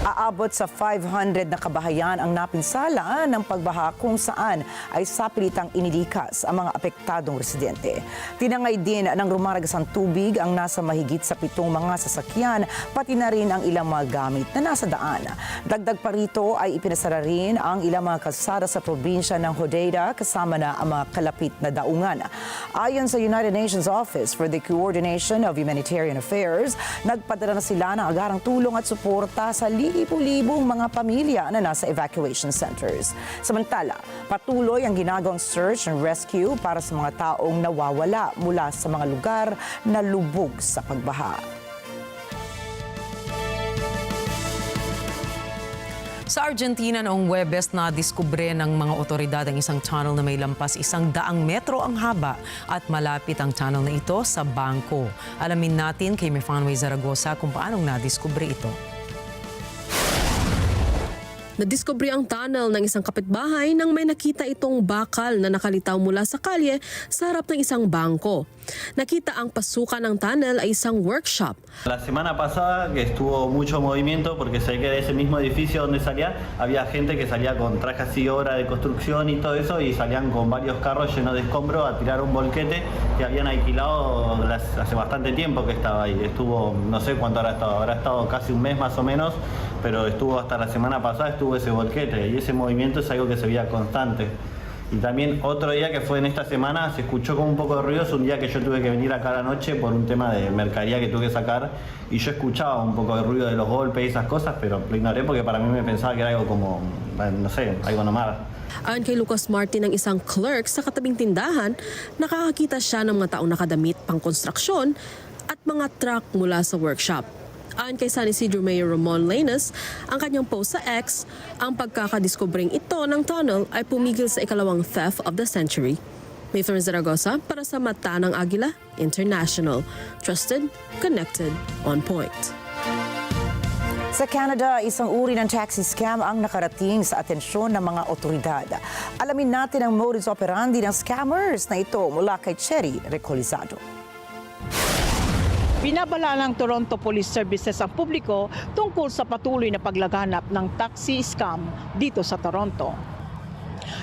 Aabot sa 500 na kabahayan ang napinsala ng pagbaha kung saan ay sapilitang inilikas ang mga apektadong residente. Tinangay din ng rumaragasang tubig ang nasa mahigit sa 7 mga sasakyan, pati na rin ang ilang mga gamit na nasa daan. Dagdag pa rito ay ipinasara rin ang ilang mga kalsada sa probinsya ng Hodeidah kasama na ang mga kalapit na daungan. Ayon sa United Nations Office for the Coordination of Humanitarian Affairs, nagpadala na sila ng agarang tulong at suporta sa libo-libong mga pamilya na nasa evacuation centers. Samantala, patuloy ang ginagawang search and rescue para sa mga taong nawawala mula sa mga lugar na lubog sa pagbaha. Sa Argentina noong Huwebes na diskubre ng mga otoridad ang isang tunnel na may lampas 100 metro ang haba at malapit ang tunnel na ito sa bangko. Alamin natin kay Mefanway Zaragoza kung paanong nadiskubre ito. Nadiskubre ang tunnel ng isang kapitbahay nang may nakita itong bakal na nakalitaw mula sa kalye sa harap ng isang bangko. Nakita ang pasukan ng tunnel ay isang workshop. La semana pasada que estuvo mucho movimiento porque sé que de ese mismo edificio donde salía había gente que salía con trajes y obra de construcción y todo eso y salían con varios carros llenos de escombros a tirar un volquete que habían alquilado hace bastante tiempo que estaba ahí. Estuvo, no sé cuánto habrá estado casi un mes más o menos, pero estuvo hasta la semana pasada, estuvo ese volquete y ese movimiento es algo que se veía constante. Y también otro día que fue en esta semana se escuchó como un poco de ruido, es un día que yo tuve que venir acá a la noche por un tema de mercadería que tuve que sacar y yo escuchaba un poco de ruido de los golpes y esas cosas, pero lo ignoré porque para mí me pensaba que era algo como, no sé, algo normal. Ayon kay Lucas Martin ng isang clerk sa katabing tindahan, nakakakita siya ng mga taong nakadamit pang konstruksyon at mga truck mula sa workshop. Ayon kay San Isidro Mayor Ramon Lainez, ang kanyang post sa X, ang pagkakadiskubring ito ng tunnel ay pumigil sa ikalawang theft of the century. Maythorn Zaragoza para sa Mata ng Agila International. Trusted, connected, on point. Sa Canada, isang uri ng taxi scam ang nakarating sa atensyon ng mga otoridad. Alamin natin ang modus operandi ng scammers na ito mula kay Cherry Recolizado. Binabala ng Toronto Police Services ang publiko tungkol sa patuloy na paglaganap ng taxi scam dito sa Toronto.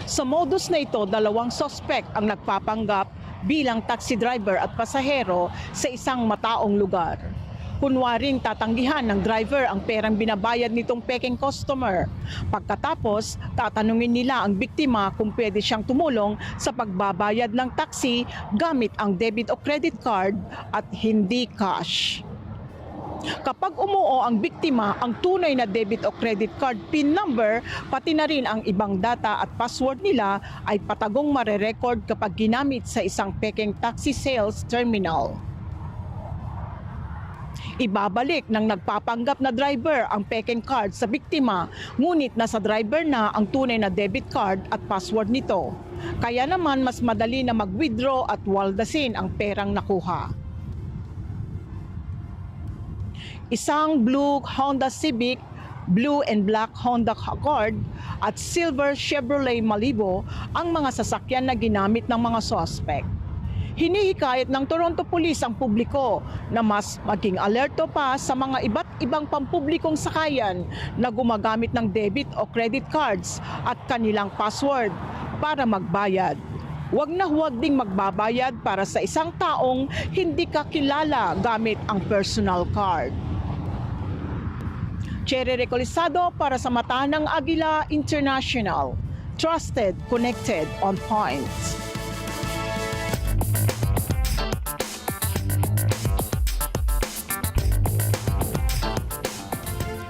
Sa modus na ito, 2 suspect ang nagpapanggap bilang taxi driver at pasahero sa isang mataong lugar. Kunwaring tatanggihan ng driver ang perang binabayad nitong peking customer. Pagkatapos, tatanungin nila ang biktima kung pwede siyang tumulong sa pagbabayad ng taxi gamit ang debit o credit card at hindi cash. Kapag umuo ang biktima, ang tunay na debit o credit card PIN number, pati na rin ang ibang data at password nila ay patagong marerecord kapag ginamit sa isang peking taxi sales terminal. Ibabalik ng nagpapanggap na driver ang peking card sa biktima, ngunit nasa driver na ang tunay na debit card at password nito. Kaya naman mas madali na mag-withdraw at waldasin ang perang nakuha. isang blue Honda Civic, blue and black Honda Accord at silver Chevrolet Malibu ang mga sasakyan na ginamit ng mga suspect. Hinihikayat ng Toronto Police ang publiko na mas maging alerto pa sa mga iba't ibang pampublikong sakayan na gumagamit ng debit o credit cards at kanilang password para magbayad. Huwag na huwag ding magbabayad para sa isang taong hindi kakilala gamit ang personal card. Cherry Recolisado para sa mata ng Agila International. Trusted, connected, on point.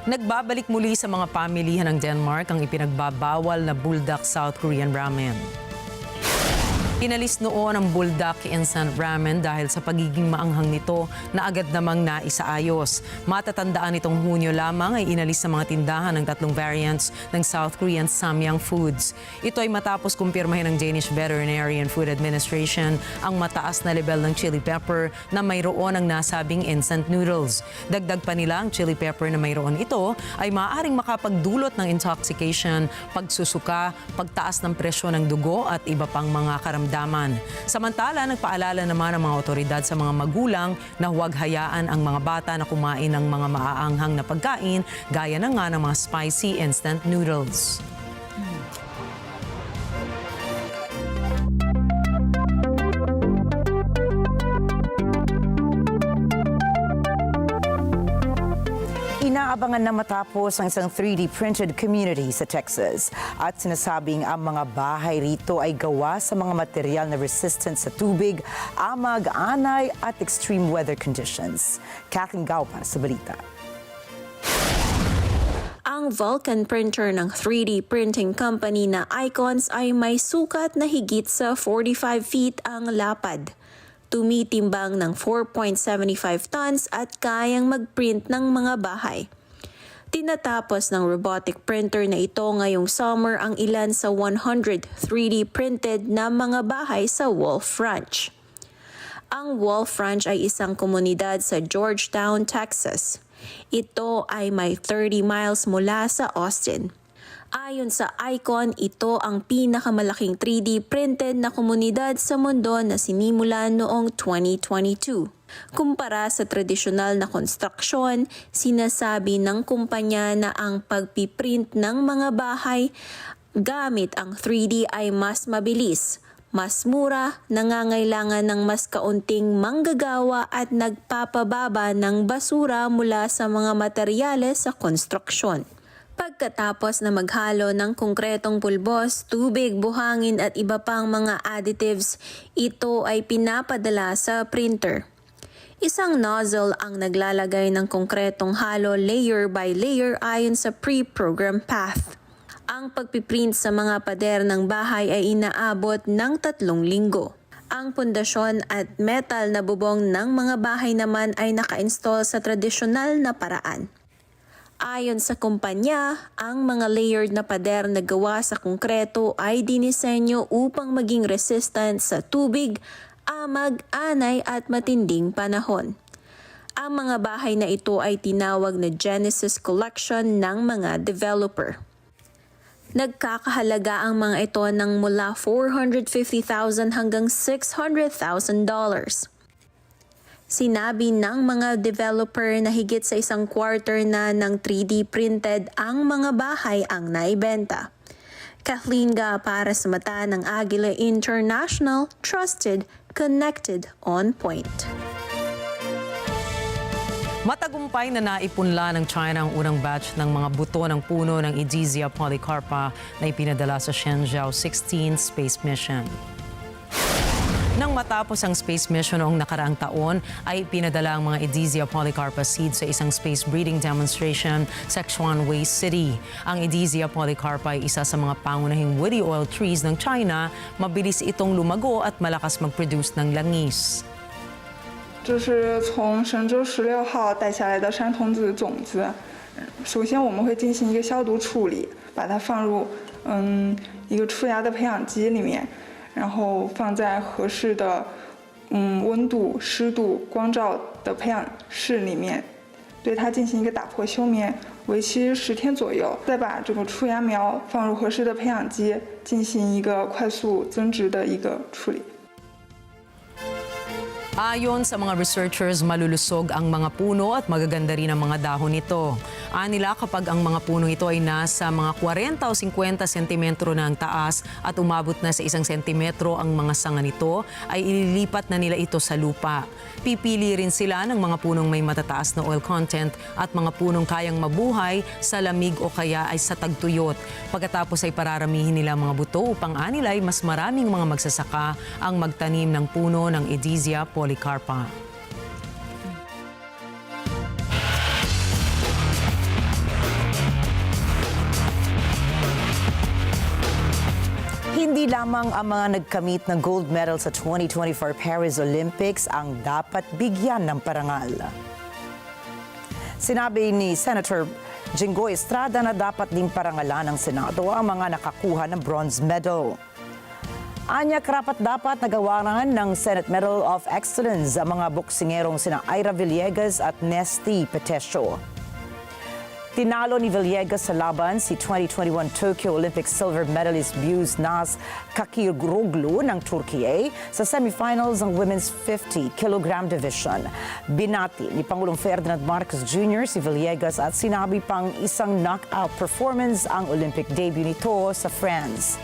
Nagbabalik muli sa mga pamilihan ng Denmark ang ipinagbabawal na buldak South Korean ramen. Inalis noon ang buldak instant ramen dahil sa pagiging maanghang nito na agad namang naisaayos. Matatandaan itong Hunyo lamang ay inalis sa mga tindahan ng 3 variants ng South Korean Samyang foods. Ito ay matapos kumpirmahin ng Danish Veterinary and Food Administration ang mataas na level ng chili pepper na mayroon ang nasabing instant noodles. Dagdag pa nila ang chili pepper na mayroon ito ay maaaring makapagdulot ng intoxication, pagsusuka, pagtaas ng presyo ng dugo at iba pang mga karamdaman. Samantala, nagpaalala naman ang mga otoridad sa mga magulang na huwag hayaan ang mga bata na kumain ng mga maaanghang na pagkain gaya na nga ng mga spicy instant noodles. Inaabangan na matapos ang isang 3D printed community sa Texas at sinasabing ang mga bahay rito ay gawa sa mga material na resistant sa tubig, amag, anay at extreme weather conditions. Kathleen Gao para sa balita. Ang Vulcan printer ng 3D printing company na Icons ay may sukat na higit sa 45 feet ang lapad. Tumitimbang ng 4.75 tons at kayang mag-print ng mga bahay. Tinatapos ng robotic printer na ito ngayong summer ang ilan sa 100 3D printed na mga bahay sa Wolf Ranch. Ang Wolf Ranch ay isang komunidad sa Georgetown, Texas. Ito ay may 30 miles mula sa Austin. Ayon sa Icon, ito ang pinakamalaking 3D printed na komunidad sa mundo na sinimulan noong 2022. Kumpara sa tradisyonal na konstruksyon, sinasabi ng kumpanya na ang pagpiprint ng mga bahay gamit ang 3D ay mas mabilis, mas mura, nangangailangan ng mas kaunting manggagawa at nagpapababa ng basura mula sa mga materyales sa konstruksyon. Pagkatapos na maghalo ng konkretong pulbos, tubig, buhangin at iba pang mga additives, ito ay pinapadala sa printer. Isang nozzle ang naglalagay ng konkretong halo layer by layer ayon sa pre-program path. Ang pagpiprint sa mga pader ng bahay ay inaabot ng 3 linggo. Ang pundasyon at metal na bubong ng mga bahay naman ay naka-install sa tradisyonal na paraan. Ayon sa kumpanya, ang mga layered na pader na gawa sa konkreto ay dinisenyo upang maging resistant sa tubig, amag, anay at matinding panahon. Ang mga bahay na ito ay tinawag na Genesis Collection ng mga developer. Nagkakahalaga ang mga ito ng mula $450,000 hanggang $600,000. Sinabi ng mga developer na higit sa 1/4 na ng 3D printed ang mga bahay ang naibenta. Kathleen Ga para sa mata ng Agila International, trusted, connected, on point. Matagumpay na naipunla ng China ang unang batch ng mga buto ng puno ng Agila polycarpa na ipinadala sa Shenzhou 16 space mission. Nang matapos ang space mission noong nakaraang taon, ay pinadala ang mga Agila polycarpa seeds sa isang space breeding demonstration sa Xuanwei City. Ang Agila polycarpa ay isa sa mga pangunahing woody oil trees ng China. Mabilis itong lumago at malakas mag-produce ng langis. 这是从神舟16号带下来的山桐子种子。首先我们会进行一个消毒处理，把它放入一个出芽的培养基里面。 然后放在合适的温度、湿度、光照的培养室里面对它进行一个打破休眠，为期10天左右，再把这个出芽苗放入合适的培养基，进行一个快速增殖的一个处理。 Ayon sa mga researchers, malulusog ang mga puno at magaganda rin ang mga dahon nito. Anila kapag ang mga puno ito ay nasa mga 40 o 50 sentimetro na ang taas at umabot na sa 1 sentimetro ang mga sanga nito, ay ililipat na nila ito sa lupa. Pipili rin sila ng mga punong may matataas na oil content at mga punong kayang mabuhay sa lamig o kaya ay sa tagtuyot. Pagkatapos ay pararamihin nila ang mga buto upang anila ay mas maraming mga magsasaka ang magtanim ng puno ng Edizia polycarpa. Hindi lamang ang mga nagkamit ng gold medal sa 2024 Paris Olympics ang dapat bigyan ng parangal. Sinabi ni Senator Jinggoy Estrada na dapat din parangalan ng Senado ang mga nakakuha ng bronze medal. Anya karapat-dapat nagawaran ng Senate Medal of Excellence ang mga boksingerong sina Ira Villegas at Nesty Petesio. Tinalo ni Villegas sa laban si 2021 Tokyo Olympic silver medalist Buenos Kakiroglu ng Turkey sa semifinals ng women's 50 kg division. Binati ni Pangulong Ferdinand Marcos Jr. si Villegas at sinabi pang isang knockout performance ang Olympic debut nito sa France.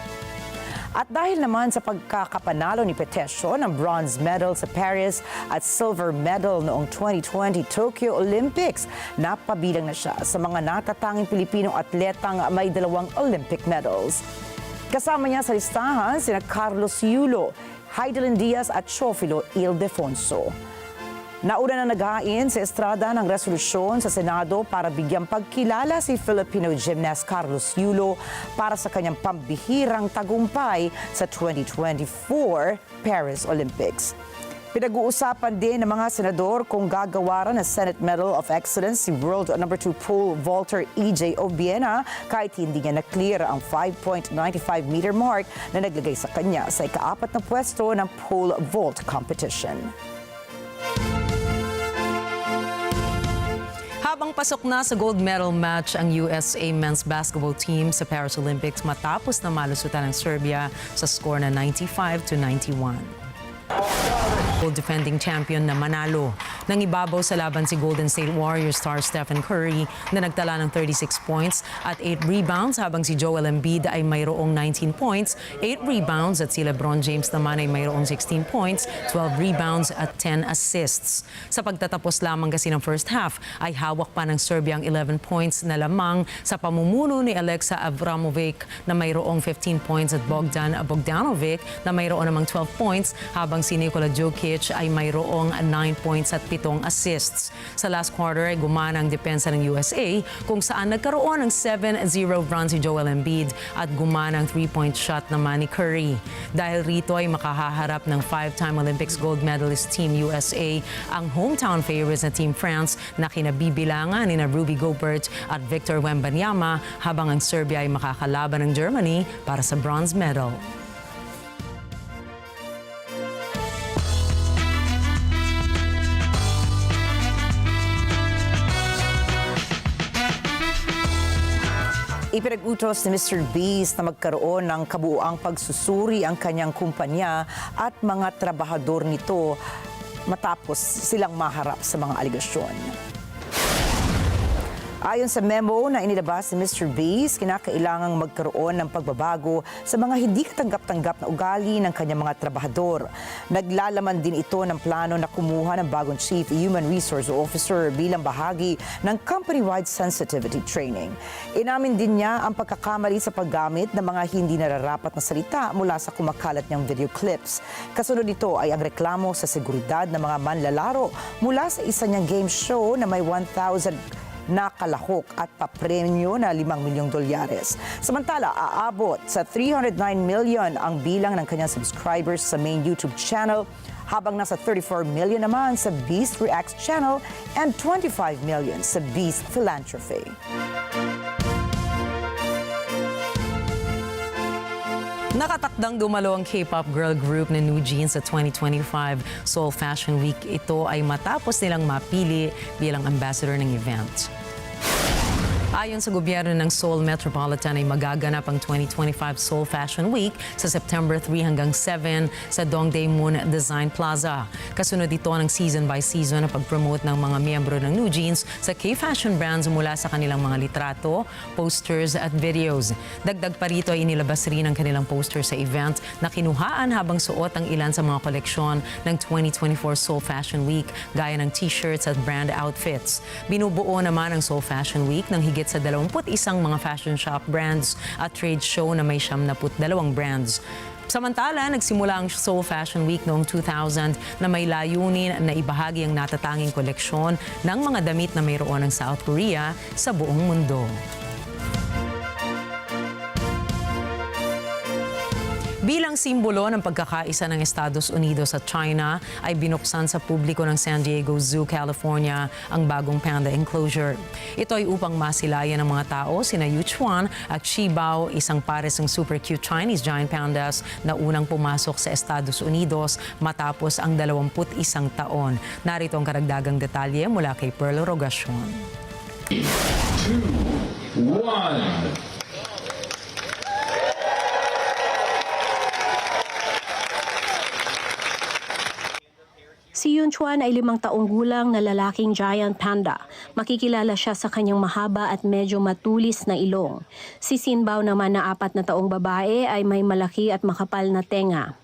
At dahil naman sa pagkakapanalo ni Petesio ng bronze medal sa Paris at silver medal noong 2020 Tokyo Olympics, napabilang na siya sa mga natatanging Pilipinong atletang may 2 Olympic medals. Kasama niya sa listahan sina Carlos Yulo, Heidelin Diaz at Chofilo Ildefonso. Nauna na naghain sa Estrada ng resolusyon sa Senado para bigyang pagkilala si Filipino gymnast Carlos Yulo para sa kanyang pambihirang tagumpay sa 2024 Paris Olympics. Pinag-uusapan din ng mga senador kung gagawaran ng Senate Medal of Excellence si World No. 2 pole vaulter EJ Obiena kahit hindi niya na-clear ang 5.95-meter mark na naglagay sa kanya sa ika-4 na pwesto ng pole vault competition. Habang pasok na sa gold medal match ang USA men's basketball team sa Paris Olympics matapos na malusutan ng Serbia sa score na 95-91. Gold defending champion na manalo. Nangibabaw sa laban si Golden State Warriors star Stephen Curry na nagtala ng 36 points at 8 rebounds habang si Joel Embiid ay mayroong 19 points, 8 rebounds at si LeBron James naman ay mayroong 16 points, 12 rebounds at 10 assists. Sa pagtatapos lamang kasi ng first half ay hawak pa ng Serbia ang 11 points na lamang sa pamumuno ni Alexa Avramovic na mayroong 15 points at Bogdan Bogdanovic na mayroon namang 12 points habang si Nikola Jokic ay mayroong 9 points at 7 assists. Sa last quarter ay gumana ang depensa ng USA kung saan nagkaroon ng 7-0 run si Joel Embiid at gumana ang 3-point shot naman ni Curry. Dahil rito ay makahaharap ng 5-time Olympics gold medalist Team USA ang hometown favorites na Team France na kinabibilangan ni Ruby Gobert at Victor Wembanyama habang ang Serbia ay makakalaban ng Germany para sa bronze medal. Ipinag-utos ni MrBeast na magkaroon ng kabuuang pagsusuri ang kanyang kumpanya at mga trabahador nito matapos silang maharap sa mga aligasyon. Ayon sa memo na inilabas ni MrBeast, kinakailangang magkaroon ng pagbabago sa mga hindi katanggap-tanggap na ugali ng kanyang mga trabahador. Naglalaman din ito ng plano na kumuha ng bagong Chief Human Resource Officer bilang bahagi ng company-wide sensitivity training. Inamin din niya ang pagkakamali sa paggamit ng mga hindi nararapat na salita mula sa kumakalat niyang video clips. Kasunod nito ay ang reklamo sa seguridad ng mga manlalaro mula sa isa niyang game show na may 1,000 nakalahok at papremyo na $5 milyong. Samantala, aabot sa 309 million ang bilang ng kanyang subscribers sa main YouTube channel, habang nasa 34 million naman sa Beast Reacts channel and 25 million sa Beast Philanthropy. Nakatakdang dumalo ang K-pop girl group na NewJeans sa 2025 Seoul Fashion Week. Ito ay matapos nilang mapili bilang ambassador ng event. Ayon sa gobyerno ng Seoul Metropolitan ay magaganap ang 2025 Seoul Fashion Week sa September 3 hanggang 7 sa Dongdaemun Design Plaza. Kasunod ito ng season by season na pag-promote ng mga miyembro ng NewJeans sa K-fashion brands mula sa kanilang mga litrato, posters at videos. Dagdag pa rito ay inilabas rin ang kanilang poster sa event na kinuhaan habang suot ang ilan sa mga koleksyon ng 2024 Seoul Fashion Week gaya ng t-shirts at brand outfits. Binubuo naman ang Seoul Fashion Week ng higit sa 21 mga fashion shop brands at trade show na may 72 brands. Samantala, nagsimula ang Seoul Fashion Week noong 2000 na may layunin na ibahagi ang natatanging koleksyon ng mga damit na mayroon ng South Korea sa buong mundo. Bilang simbolo ng pagkakaisa ng Estados Unidos at China, ay binuksan sa publiko ng San Diego Zoo, California, ang bagong panda enclosure. Ito ay upang masilayan ng mga tao sina Yu Chuan at Shibao, isang pares ng super cute Chinese giant pandas na unang pumasok sa Estados Unidos matapos ang 21 taon. Narito ang karagdagang detalye mula kay Pearl Rogacion. 3, 2, 1... Si Yun Chuan ay 5 taong gulang na lalaking giant panda. Makikilala siya sa kanyang mahaba at medyo matulis na ilong. Si Sinbao naman na 4 na taong babae ay may malaki at makapal na tenga.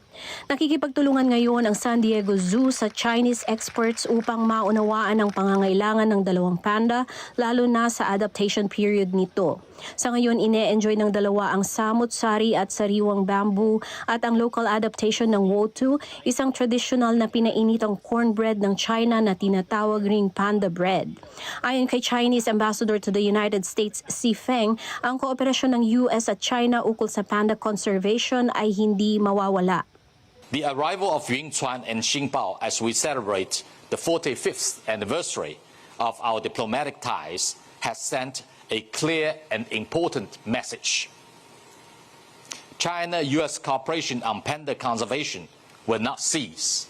Nakikipagtulungan ngayon ang San Diego Zoo sa Chinese experts upang maunawaan ang pangangailangan ng dalawang panda, lalo na sa adaptation period nito. Sa ngayon, ine-enjoy ng dalawa ang samut-sari at sariwang bamboo at ang local adaptation ng wotu, isang traditional na pinainitang cornbread ng China na tinatawag ring panda bread. Ayon kay Chinese Ambassador to the United States, Si Feng, ang kooperasyon ng US at China ukol sa panda conservation ay hindi mawawala. The arrival of Yun Chuan and Xinbao as we celebrate the 45th anniversary of our diplomatic ties has sent a clear and important message. China-US cooperation on panda conservation will not cease.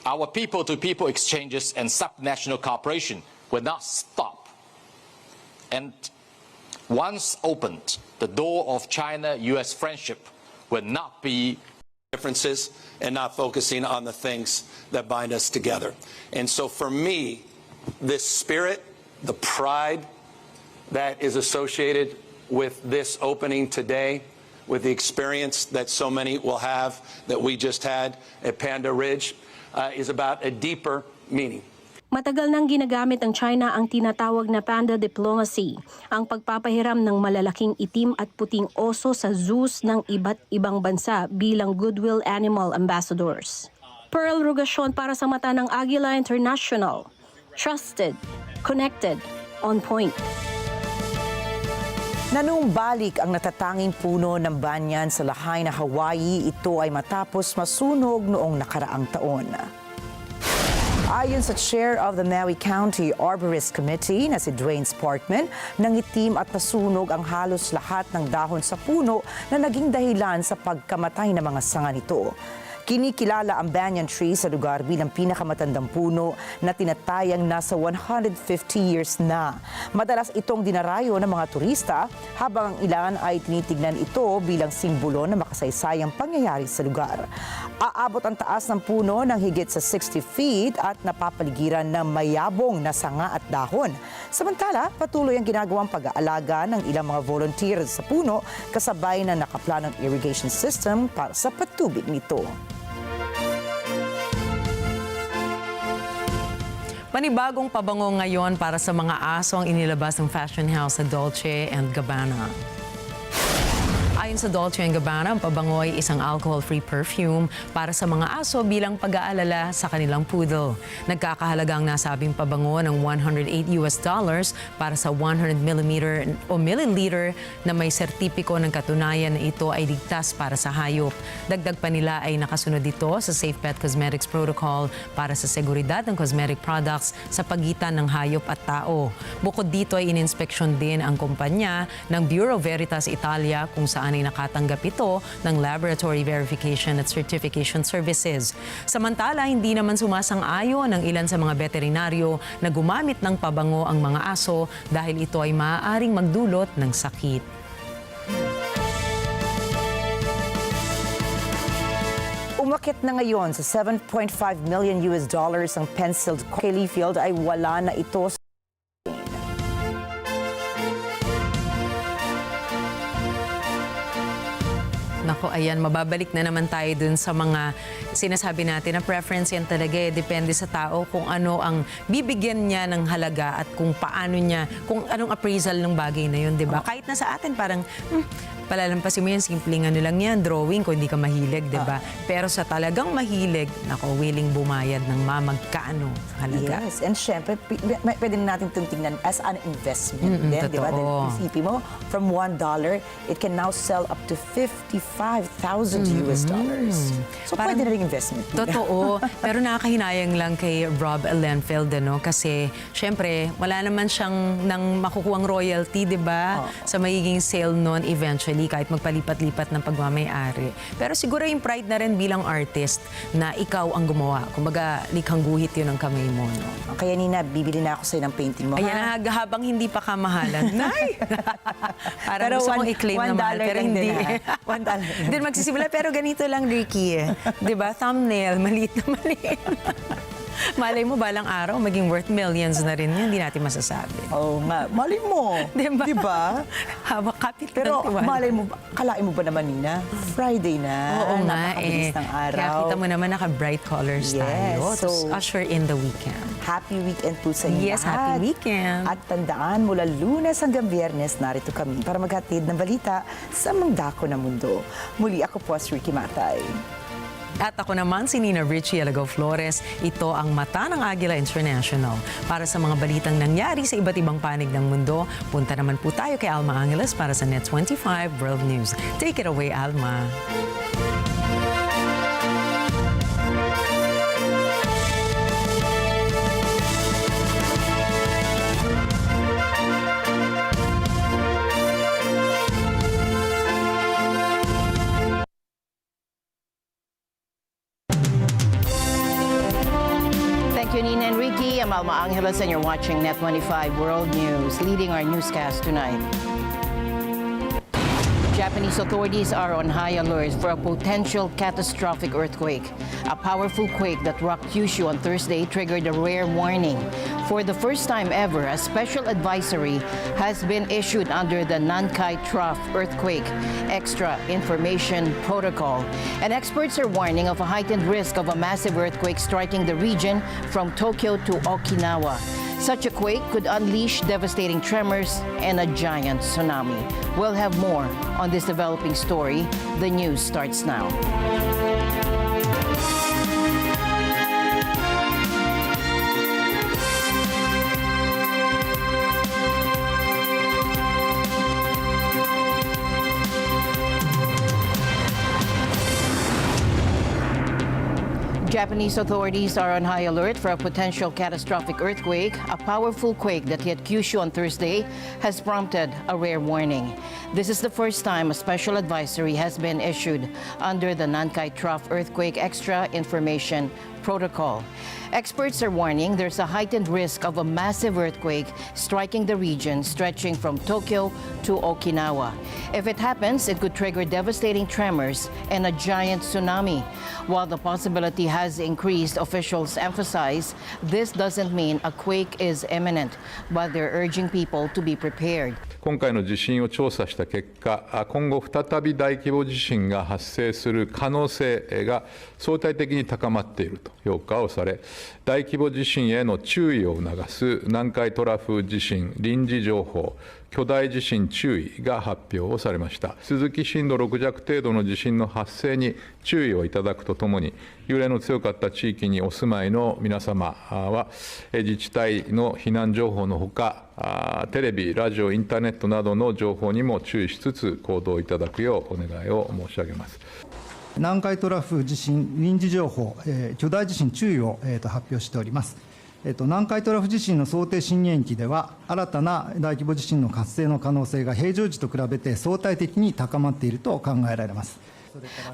Our people-to-people exchanges and subnational cooperation will not stop. And once opened, the door of China-US friendship will not be differences and not focusing on the things that bind us together. And so for me, this spirit, the pride that is associated with this opening today, with the experience that so many will have that we just had at Panda Ridge, is about a deeper meaning. Matagal nang ginagamit ng China ang tinatawag na panda diplomacy, ang pagpapahiram ng malalaking itim at puting oso sa zoos ng iba't ibang bansa bilang Goodwill Animal Ambassadors. Pearl Rogacion para sa mata ng Agila International. Trusted, connected, on point. Nanumbalik ang natatanging puno ng banyan sa Lahaina, Hawaii. Ito ay matapos masunog noong nakaraang taon. Ayon sa Chair of the Maui County Arborist Committee na si Dwayne Sparkman, nangitim at nasunog ang halos lahat ng dahon sa puno na naging dahilan sa pagkamatay ng mga sanga nito. Kinikilala ang banyan tree sa lugar bilang pinakamatandang puno na tinatayang nasa 150 years na. Madalas itong dinarayo ng mga turista habang ang ilan ay tinitignan ito bilang simbolo ng makasaysayang pangyayari sa lugar. Aabot ang taas ng puno ng higit sa 60 feet at napapaligiran ng mayabong na sanga at dahon. Samantala, patuloy ang ginagawang pag-aalaga ng ilang mga volunteers sa puno kasabay ng nakaplanong irrigation system para sa patubig nito. Panibagong pabango ngayon para sa mga aso ang inilabas ng fashion house sa Dolce Gabbana. Ayon sa Dolce Gabbana, ang pabango ay isang alcohol-free perfume para sa mga aso bilang pag-aalala sa kanilang poodle. Nagkakahalaga ang nasabing pabango ng $108 para sa 100 milliliter na may sertipiko ng katunayan na ito ay ligtas para sa hayop. Dagdag pa nila ay nakasunod dito sa Safe Pet Cosmetics Protocol para sa seguridad ng cosmetic products sa pagitan ng hayop at tao. Bukod dito ay ininspeksyon din ang kumpanya ng Bureau Veritas Italia kung saan ay ay nakatanggap ito ng Laboratory Verification at Certification Services. Samantala, hindi naman sumasang-ayon ng ilan sa mga veterinaryo na gumamit ng pabango ang mga aso dahil ito ay maaaring magdulot ng sakit. Umakit na ngayon sa $7.5 million ang penciled Kelly Field ay wala na ito sa Nako, ayan, mababalik na naman tayo dun sa mga sinasabi natin na preference yan talaga eh. Depende sa tao kung ano ang bibigyan niya ng halaga at kung paano niya, kung anong appraisal ng bagay na yun, di ba? Kahit na sa atin parang, palalampasin mo yan, simpleng ano lang yan, drawing kung hindi ka mahilig, di ba? Pero sa talagang mahilig, nako, willing bumayad ng magkano halaga. Yes, and syempre, pwede na natin itong tingnan as an investment. Di ba? Isipin mo, from $1, it can now sell up to $55,000 US. So, pwede na rin investment. Totoo. Pero nakakahinayang lang kay Rob Lenfeld, no? Kasi, syempre, wala naman siyang nang makukuhang royalty, di ba? Sa magiging sale nun eventually, kahit magpalipat-lipat ng pagmamay-ari. Pero siguro yung pride na rin bilang artist na ikaw ang gumawa. Kumbaga, likhang guhit yun ang kamay mo, no? Kaya Nina, bibili na ako sa'yo ng painting mo. Ayan, habang hindi pa kamahalan. Nay! Parang pero gusto kong i-claim na mahal, pero hindi. $1. Doon magsisimula, pero ganito lang, Ricky. Diba? Thumbnail, maliit na maliit. Malay mo, balang araw, maging worth millions na rin yun. Hindi natin masasabi. Oo nga. Malay mo. Diba? Hawak kapit pero ng tiwala. malay mo, kalain mo ba naman, Nina? Friday na. Oo nga napakabilis ng araw. Kaya kita mo naman naka-bright colors tayo. So, to usher in the weekend. Happy weekend po sa inyo Yes, happy weekend. At tandaan, mula Lunes hanggang Biyernes, narito kami para maghatid ng balita sa mangdako na mundo. Muli ako po si Ricky Matay. At ako naman si Nina Richie Alagao Flores. Ito ang Mata ng Agila International. Para sa mga balitang nangyari sa iba't ibang panig ng mundo, punta naman po tayo kay Alma Angeles para sa Net 25 World News. Take it away, Alma. Thank you, Nina and Ricky. I'm Alma Angeles, and you're watching Net 25 World News. Leading our newscast tonight. Japanese authorities are on high alert for a potential catastrophic earthquake. A powerful quake that rocked Kyushu on Thursday triggered a rare warning. For the first time ever, a special advisory has been issued under the Nankai Trough Earthquake Extra Information Protocol. And experts are warning of a heightened risk of a massive earthquake striking the region from Tokyo to Okinawa. Such a quake could unleash devastating tremors and a giant tsunami. We'll have more on this developing story. The news starts now. Japanese authorities are on high alert for a potential catastrophic earthquake. A powerful quake that hit Kyushu on Thursday has prompted a rare warning. This is the first time a special advisory has been issued under the Nankai Trough Earthquake Extra Information Protocol. Experts are warning there's a heightened risk of a massive earthquake striking the region stretching from Tokyo to Okinawa. If it happens, it could trigger devastating tremors and a giant tsunami. While the possibility has increased, officials emphasize this doesn't mean a quake is imminent, but they're urging people to be prepared. 今回の地震を調査した結果、今後再び大規模地震が発生する可能性が相対的に高まっていると評価をされ、大規模地震への注意を促す南海トラフ地震臨時情報、巨大地震注意が発表をされました。続き震度6弱程度の地震の発生に注意をいただくとともに、揺れの強かった地域にお住まいの皆様は、自治体の避難情報のほか、テレビ、ラジオ、インターネットなどの情報にも注意しつつ行動いただくようお願いを申し上げます。南海トラフ地震臨時情報、巨大地震注意を発表しております。南海トラフ地震の想定震源域では、新たな大規模地震の発生の可能性が平常時と比べて相対的に高まっていると考えられます。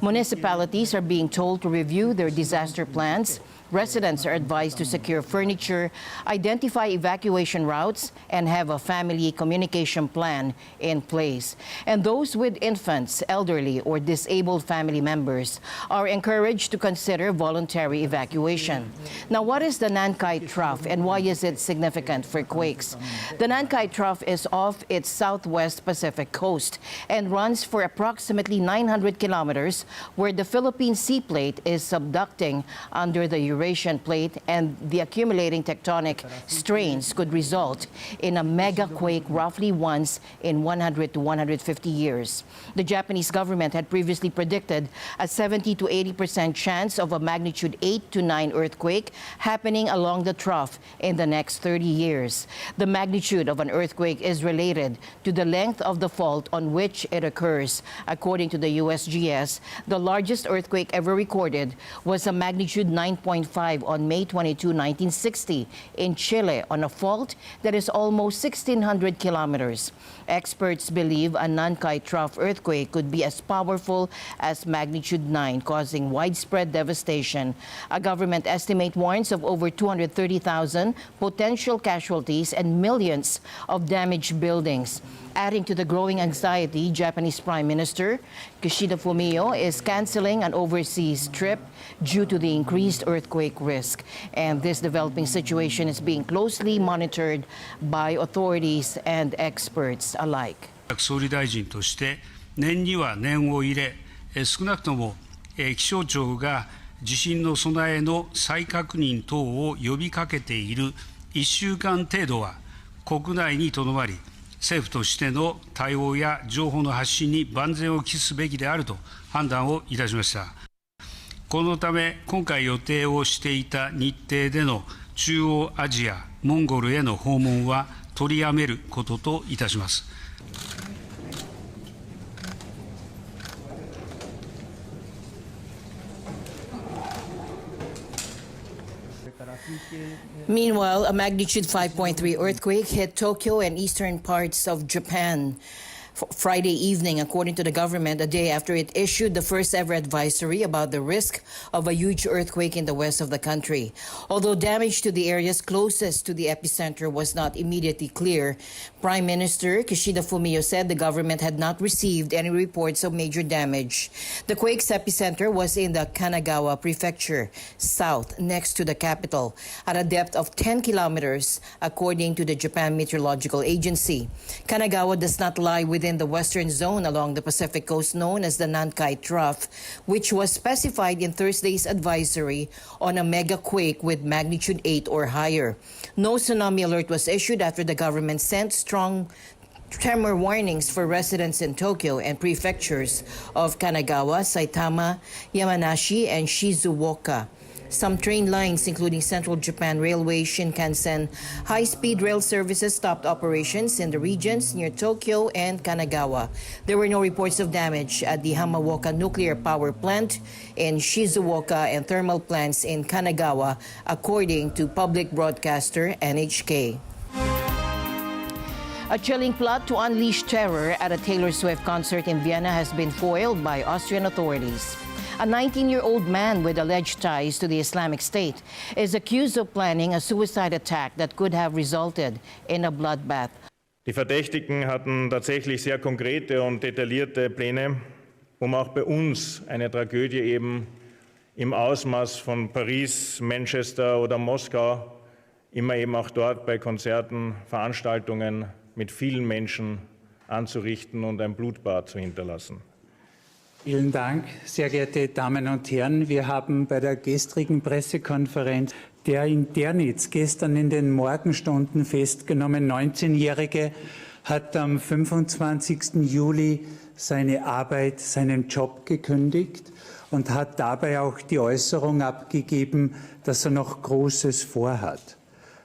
Municipalities are being told to review their disaster plans. Residents are advised to secure furniture, identify evacuation routes, and have a family communication plan in place. And those with infants, elderly, or disabled family members are encouraged to consider voluntary evacuation. Now, what is the Nankai Trough and why is it significant for quakes? The Nankai Trough is off its southwest Pacific coast and runs for approximately 900 kilometers, where the Philippine Sea Plate is subducting under the Eurasian plate, and the accumulating tectonic strains could result in a mega-quake roughly once in 100 to 150 years. The Japanese government had previously predicted a 70 to 80% chance of a magnitude 8 to 9 earthquake happening along the trough in the next 30 years. The magnitude of an earthquake is related to the length of the fault on which it occurs. According to the USGS, the largest earthquake ever recorded was a magnitude 9.5 on May 22, 1960 in Chile on a fault that is almost 1,600 kilometers. Experts believe a Nankai Trough earthquake could be as powerful as magnitude 9, causing widespread devastation. A government estimate warns of over 230,000 potential casualties and millions of damaged buildings. Adding to the growing anxiety, Japanese Prime Minister Kishida Fumio is canceling an overseas trip due to the increased earthquake risk. And this developing situation is being closely monitored by authorities and experts alike. 総理大臣として念には念を入れ、少なくとも気象庁が地震の備えの再確認等を呼びかけている1週間程度は国内にとどまり、政府としての対応や情報の発信に万全を期すべきであると判断をいたしました。このため、今回予定をしていた日程での中央アジア、モンゴルへの訪問は取りやめることといたします。Meanwhile, a magnitude 5.3 earthquake hit Tokyo and eastern parts of Japan Friday evening, according to the government, a day after it issued the first ever advisory about the risk of a huge earthquake in the west of the country. Although damage to the areas closest to the epicenter was not immediately clear, Prime Minister Kishida Fumio said the government had not received any reports of major damage. The quake's epicenter was in the Kanagawa prefecture, south, next to the capital, at a depth of 10 kilometers, according to the Japan Meteorological Agency. Kanagawa does not lie within the western zone along the Pacific coast known as the Nankai Trough, which was specified in Thursday's advisory on a mega-quake with magnitude 8 or higher. No tsunami alert was issued after the government sent strong tremor warnings for residents in Tokyo and prefectures of Kanagawa, Saitama, Yamanashi, and Shizuoka. Some train lines, including Central Japan Railway, Shinkansen, high-speed rail services stopped operations in the regions near Tokyo and Kanagawa. There were no reports of damage at the Hamaoka nuclear power plant in Shizuoka and thermal plants in Kanagawa, according to public broadcaster NHK. A chilling plot to unleash terror at a Taylor Swift concert in Vienna has been foiled by Austrian authorities. A 19-year-old man with alleged ties to the Islamic State is accused of planning a suicide attack that could have resulted in a bloodbath. Die Verdächtigen hatten tatsächlich sehr konkrete und detaillierte Pläne, auch bei uns eine Tragödie eben im Ausmaß von Paris, Manchester oder Moskau, immer eben auch dort bei Konzerten, Veranstaltungen mit vielen Menschen anzurichten und ein Blutbad zu hinterlassen. Vielen Dank, sehr geehrte Damen und Herren. Wir haben bei der gestrigen Pressekonferenz der in Dernitz gestern in den Morgenstunden festgenommen 19-Jährige hat am 25. Juli seine Arbeit, seinen Job gekündigt und hat dabei auch die Äußerung abgegeben, dass er noch Großes vorhat.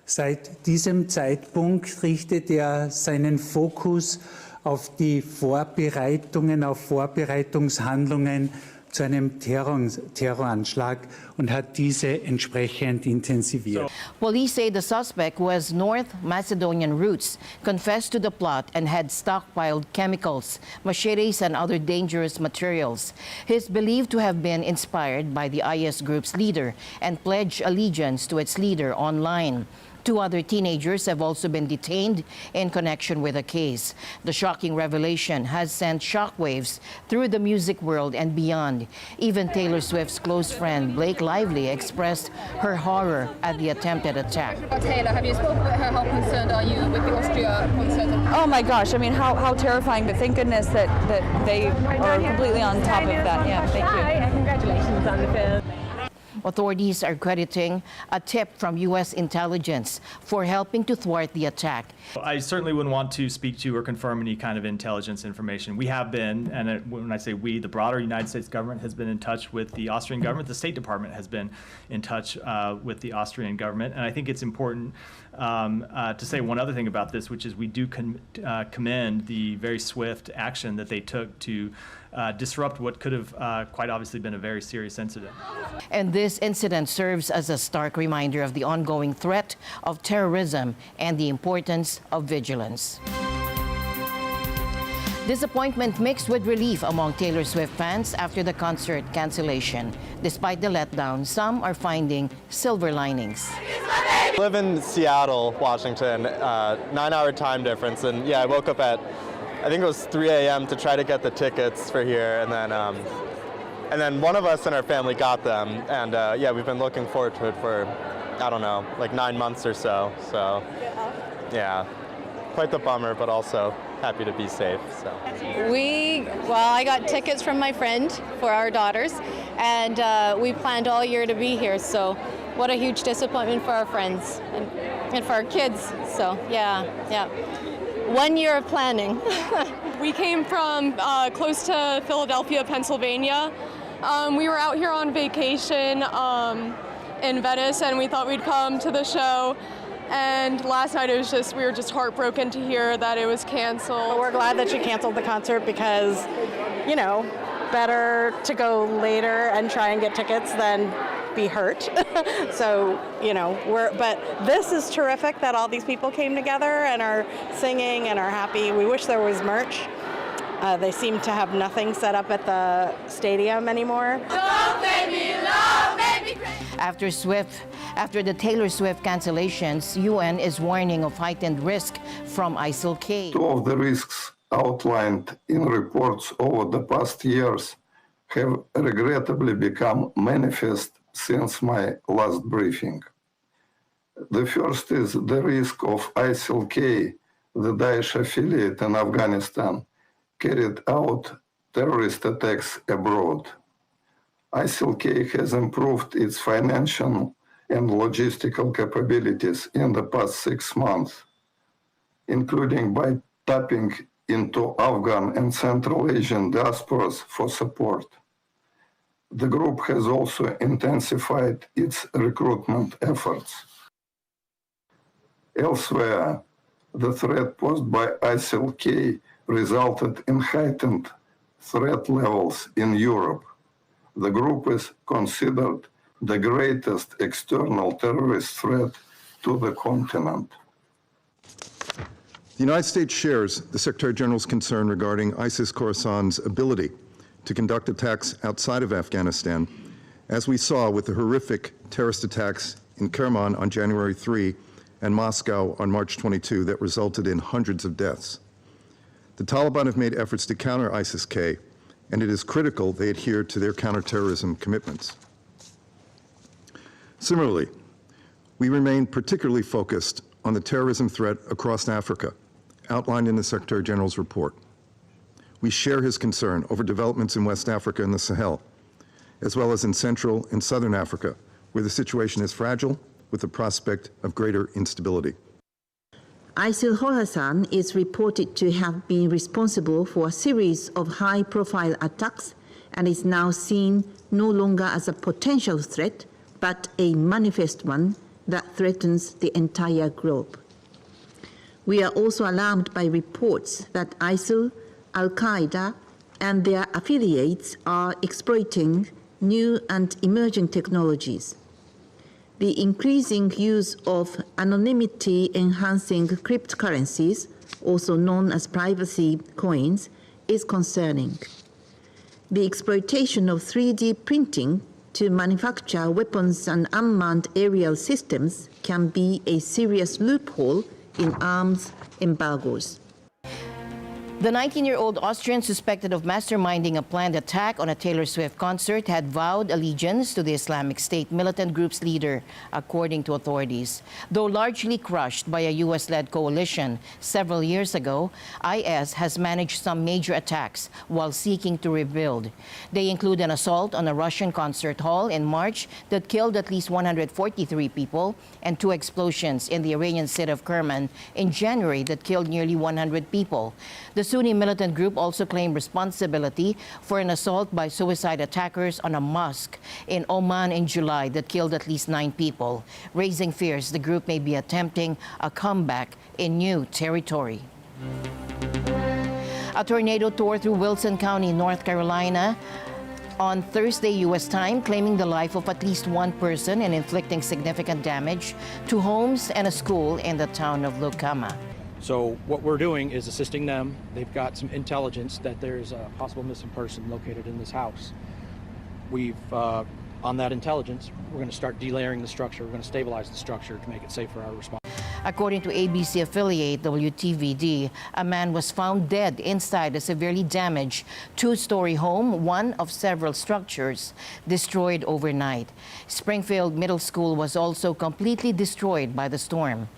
Seit diesem Zeitpunkt richtet er seinen Fokus auf die Vorbereitungen, auf Vorbereitungshandlungen zu einem Terroranschlag und hat diese entsprechend intensiviert. Police say the suspect, who has North Macedonian roots, confessed to the plot and had stockpiled chemicals, machetes, and other dangerous materials. He is believed to have been inspired by the IS group's leader and pledged allegiance to its leader online. 2 other teenagers have also been detained in connection with the case. The shocking revelation has sent shockwaves through the music world and beyond. Even Taylor Swift's close friend, Blake Lively, expressed her horror at the attempted attack. Taylor, have you spoken with her? How concerned are you with the Austria concert? Oh my gosh, I mean, how terrifying, but thank goodness that they are completely on top of that. Yeah, thank you. And congratulations on the film. Authorities are crediting a tip from U.S. intelligence for helping to thwart the attack. I certainly wouldn't want to speak to or confirm any kind of intelligence information. We have been, and when I say we, the broader United States government has been in touch with the Austrian government. The State Department has been in touch with the Austrian government. And I think it's important to say one other thing about this, which is we do commend the very swift action that they took to disrupt what could have quite obviously been a very serious incident. And this incident serves as a stark reminder of the ongoing threat of terrorism and the importance of vigilance. Disappointment mixed with relief among Taylor Swift fans after the concert cancellation. Despite the letdown, some are finding silver linings. I live in Seattle, Washington, 9-hour time difference, and yeah, I woke up at, I think it was 3 a.m. to try to get the tickets for here, and then one of us in our family got them, and yeah, we've been looking forward to it for, I don't know, like 9 months or so. So yeah, quite the bummer, but also happy to be safe. So I got tickets from my friend for our daughters, and we planned all year to be here. So what a huge disappointment for our friends and for our kids. So yeah. 1 year of planning. We came from close to Philadelphia, Pennsylvania. We were out here on vacation in Venice, and we thought we'd come to the show. And last night we were just heartbroken to hear that it was canceled. But we're glad that she canceled the concert because, you know, better to go later and try and get tickets than be hurt. So, you know, but this is terrific that all these people came together and are singing and are happy. We wish there was merch. They seem to have nothing set up at the stadium anymore. Don't make me love, make me crazy. After the Taylor Swift cancellations, UN is warning of heightened risk from ISIL-K. 2 of the risks outlined in reports over the past years have regrettably become manifest since my last briefing. The first is the risk of ISIL-K, the Daesh affiliate in Afghanistan, carried out terrorist attacks abroad. ISIL-K has improved its financial and logistical capabilities in the past 6 months, including by tapping into Afghan and Central Asian diasporas for support. The group has also intensified its recruitment efforts. Elsewhere, the threat posed by ISIL-K resulted in heightened threat levels in Europe. The group is considered the greatest external terrorist threat to the continent. The United States shares the Secretary General's concern regarding ISIS Khorasan's ability to conduct attacks outside of Afghanistan, as we saw with the horrific terrorist attacks in Kerman on January 3 and Moscow on March 22 that resulted in hundreds of deaths. The Taliban have made efforts to counter ISIS-K, and it is critical they adhere to their counterterrorism commitments. Similarly, we remain particularly focused on the terrorism threat across Africa, outlined in the Secretary General's report. We share his concern over developments in West Africa and the Sahel, as well as in Central and Southern Africa, where the situation is fragile with the prospect of greater instability. ISIL Khorasan is reported to have been responsible for a series of high-profile attacks and is now seen no longer as a potential threat, but a manifest one that threatens the entire globe. We are also alarmed by reports that ISIL, Al-Qaeda, and their affiliates are exploiting new and emerging technologies. The increasing use of anonymity-enhancing cryptocurrencies, also known as privacy coins, is concerning. The exploitation of 3D printing to manufacture weapons and unmanned aerial systems can be a serious loophole in arms embargoes. The 19-year-old Austrian suspected of masterminding a planned attack on a Taylor Swift concert had vowed allegiance to the Islamic State militant group's leader, according to authorities. Though largely crushed by a U.S.-led coalition several years ago, IS has managed some major attacks while seeking to rebuild. They include an assault on a Russian concert hall in March that killed at least 143 people and 2 explosions in the Iranian city of Kerman in January that killed nearly 100 people. The Sunni militant group also claimed responsibility for an assault by suicide attackers on a mosque in Oman in July that killed at least 9 people, raising fears the group may be attempting a comeback in new territory. A tornado tore through Wilson County, North Carolina on Thursday U.S. time, claiming the life of at least 1 person and inflicting significant damage to homes and a school in the town of Lucama. So what we're doing is assisting them. They've got some intelligence that there's a possible missing person located in this house. We've, on that intelligence, we're going to start delayering the structure. We're going to stabilize the structure to make it safe for our response. According to ABC affiliate WTVD, a man was found dead inside a severely damaged 2-story home, one of several structures destroyed overnight. Springfield Middle School was also completely destroyed by the storm.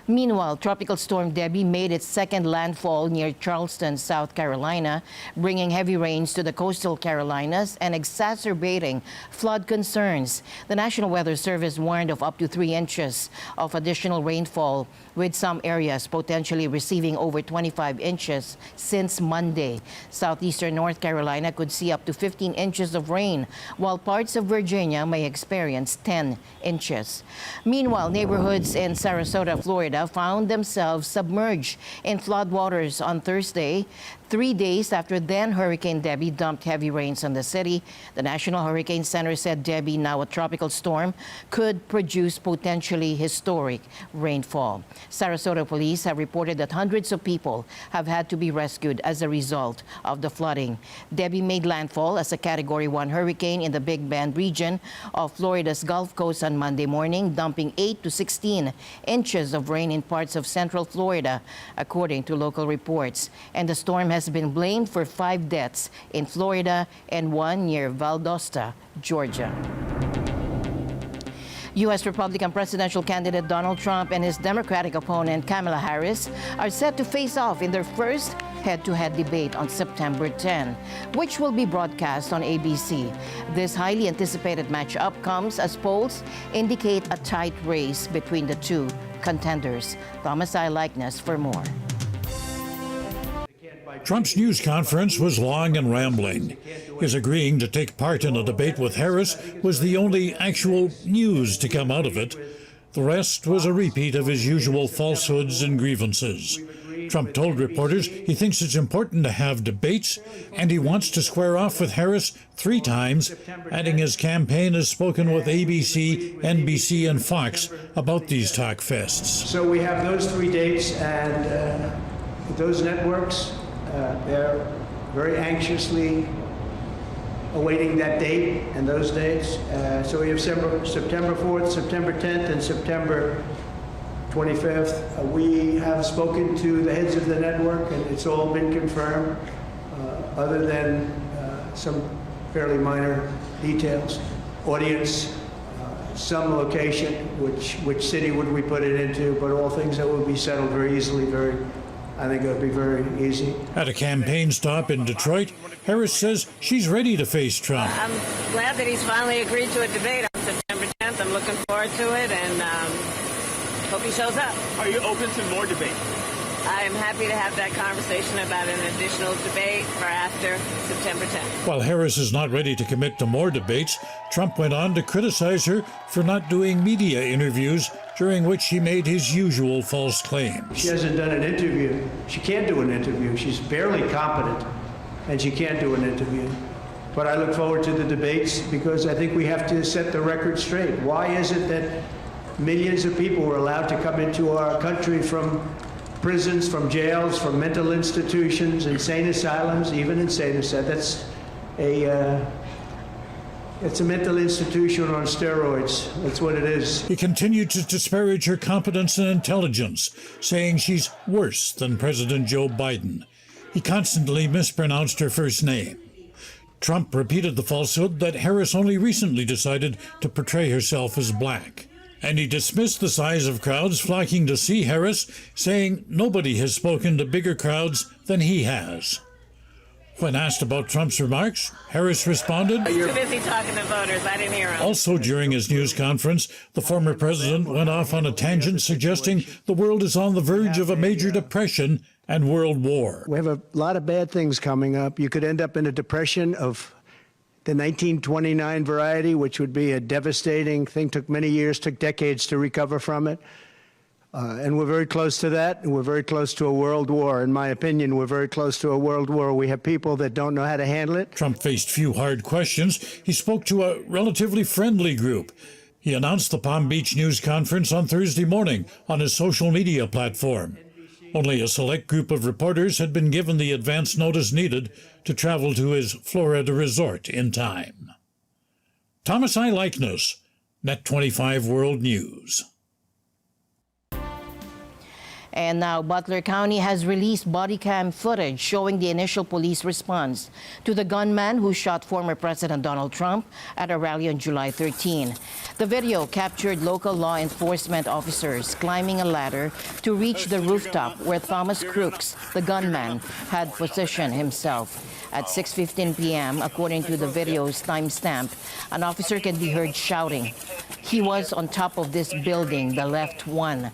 Meanwhile, Tropical Storm Debbie made its second landfall near Charleston, South Carolina, bringing heavy rains to the coastal Carolinas and exacerbating flood concerns. The National Weather Service warned of up to 3 inches of additional rainfall, with some areas potentially receiving over 25 inches since Monday. Southeastern North Carolina could see up to 15 inches of rain, while parts of Virginia may experience 10 inches. Meanwhile, neighborhoods in Sarasota, Florida, found themselves submerged in floodwaters on Thursday, 3 days after then Hurricane Debbie dumped heavy rains on the city. The National Hurricane Center said Debbie, now a tropical storm, could produce potentially historic rainfall. Sarasota police have reported that hundreds of people have had to be rescued as a result of the flooding. Debbie made landfall as a Category 1 hurricane in the Big Bend region of Florida's Gulf Coast on Monday morning, dumping 8 to 16 inches of rain in parts of central Florida, according to local reports. And the storm has been blamed for 5 deaths in Florida and 1 near Valdosta, Georgia. U.S. Republican presidential candidate Donald Trump and his Democratic opponent Kamala Harris are set to face off in their first head-to-head debate on September 10, which will be broadcast on ABC. This highly anticipated matchup comes as polls indicate a tight race between the two contenders. Thomas I. Likeness for more. Trump's news conference was long and rambling. His agreeing to take part in a debate with Harris was the only actual news to come out of it. The rest was a repeat of his usual falsehoods and grievances. Trump told reporters he thinks it's important to have debates, and he wants to square off with Harris 3 times, adding his campaign has spoken with ABC, NBC, and Fox about these talk fests. So we have those 3 dates, and those networks, they're very anxiously awaiting that date and those dates. So we have September 4th, September 10th, and September 25th. We have spoken to the heads of the network, and it's all been confirmed, other than some fairly minor details. Audience, some location, which city would we put it into, but all things that will be settled very easily, I think it'll be very easy. At a campaign stop in Detroit, Harris says she's ready to face Trump. I'm glad that he's finally agreed to a debate on September 10th. I'm looking forward to it, and hope he shows up. Are you open to more debate? I'm happy to have that conversation about an additional debate for after September 10th. While Harris is not ready to commit to more debates, Trump went on to criticize her for not doing media interviews during which she made his usual false claims. She hasn't done an interview. She can't do an interview. She's barely competent. and she can't do an interview. But I look forward to the debates because I think we have to set the record straight. Why is it that millions of people were allowed to come into our country from prisons, from jails, from mental institutions, insane asylums, even insane asylums? It's a mental institution on steroids. That's what it is. He continued to disparage her competence and intelligence, saying she's worse than President Joe Biden. He constantly mispronounced her first name. Trump repeated the falsehood that Harris only recently decided to portray herself as black. And he dismissed the size of crowds flocking to see Harris, saying nobody has spoken to bigger crowds than he has. When asked about Trump's remarks, Harris responded, Too busy talking to voters. I didn't hear him. Also during his news conference, the former president went off on a tangent suggesting the world is on the verge of a major depression and world war. We have a lot of bad things coming up. You could end up in a depression of the 1929 variety, which would be a devastating thing. Took many years, took decades to recover from it. And we're very close to that, and we're very close to a world war. In my opinion, we're very close to a world war. We have people that don't know how to handle it. Trump faced few hard questions. He spoke to a relatively friendly group. He announced the Palm Beach news conference on Thursday morning on his social media platform. Only a select group of reporters had been given the advance notice needed to travel to his Florida resort in time. Thomas I. Likeness, Net 25 World News. And now Butler County has released body cam footage showing the initial police response to the gunman who shot former President Donald Trump at a rally on July 13. The video captured local law enforcement officers climbing a ladder to reach the rooftop where Thomas Crooks, the gunman, had positioned himself. At 6:15 p.m., according to the video's timestamp, an officer can be heard shouting, "He was on top of this building, the left one."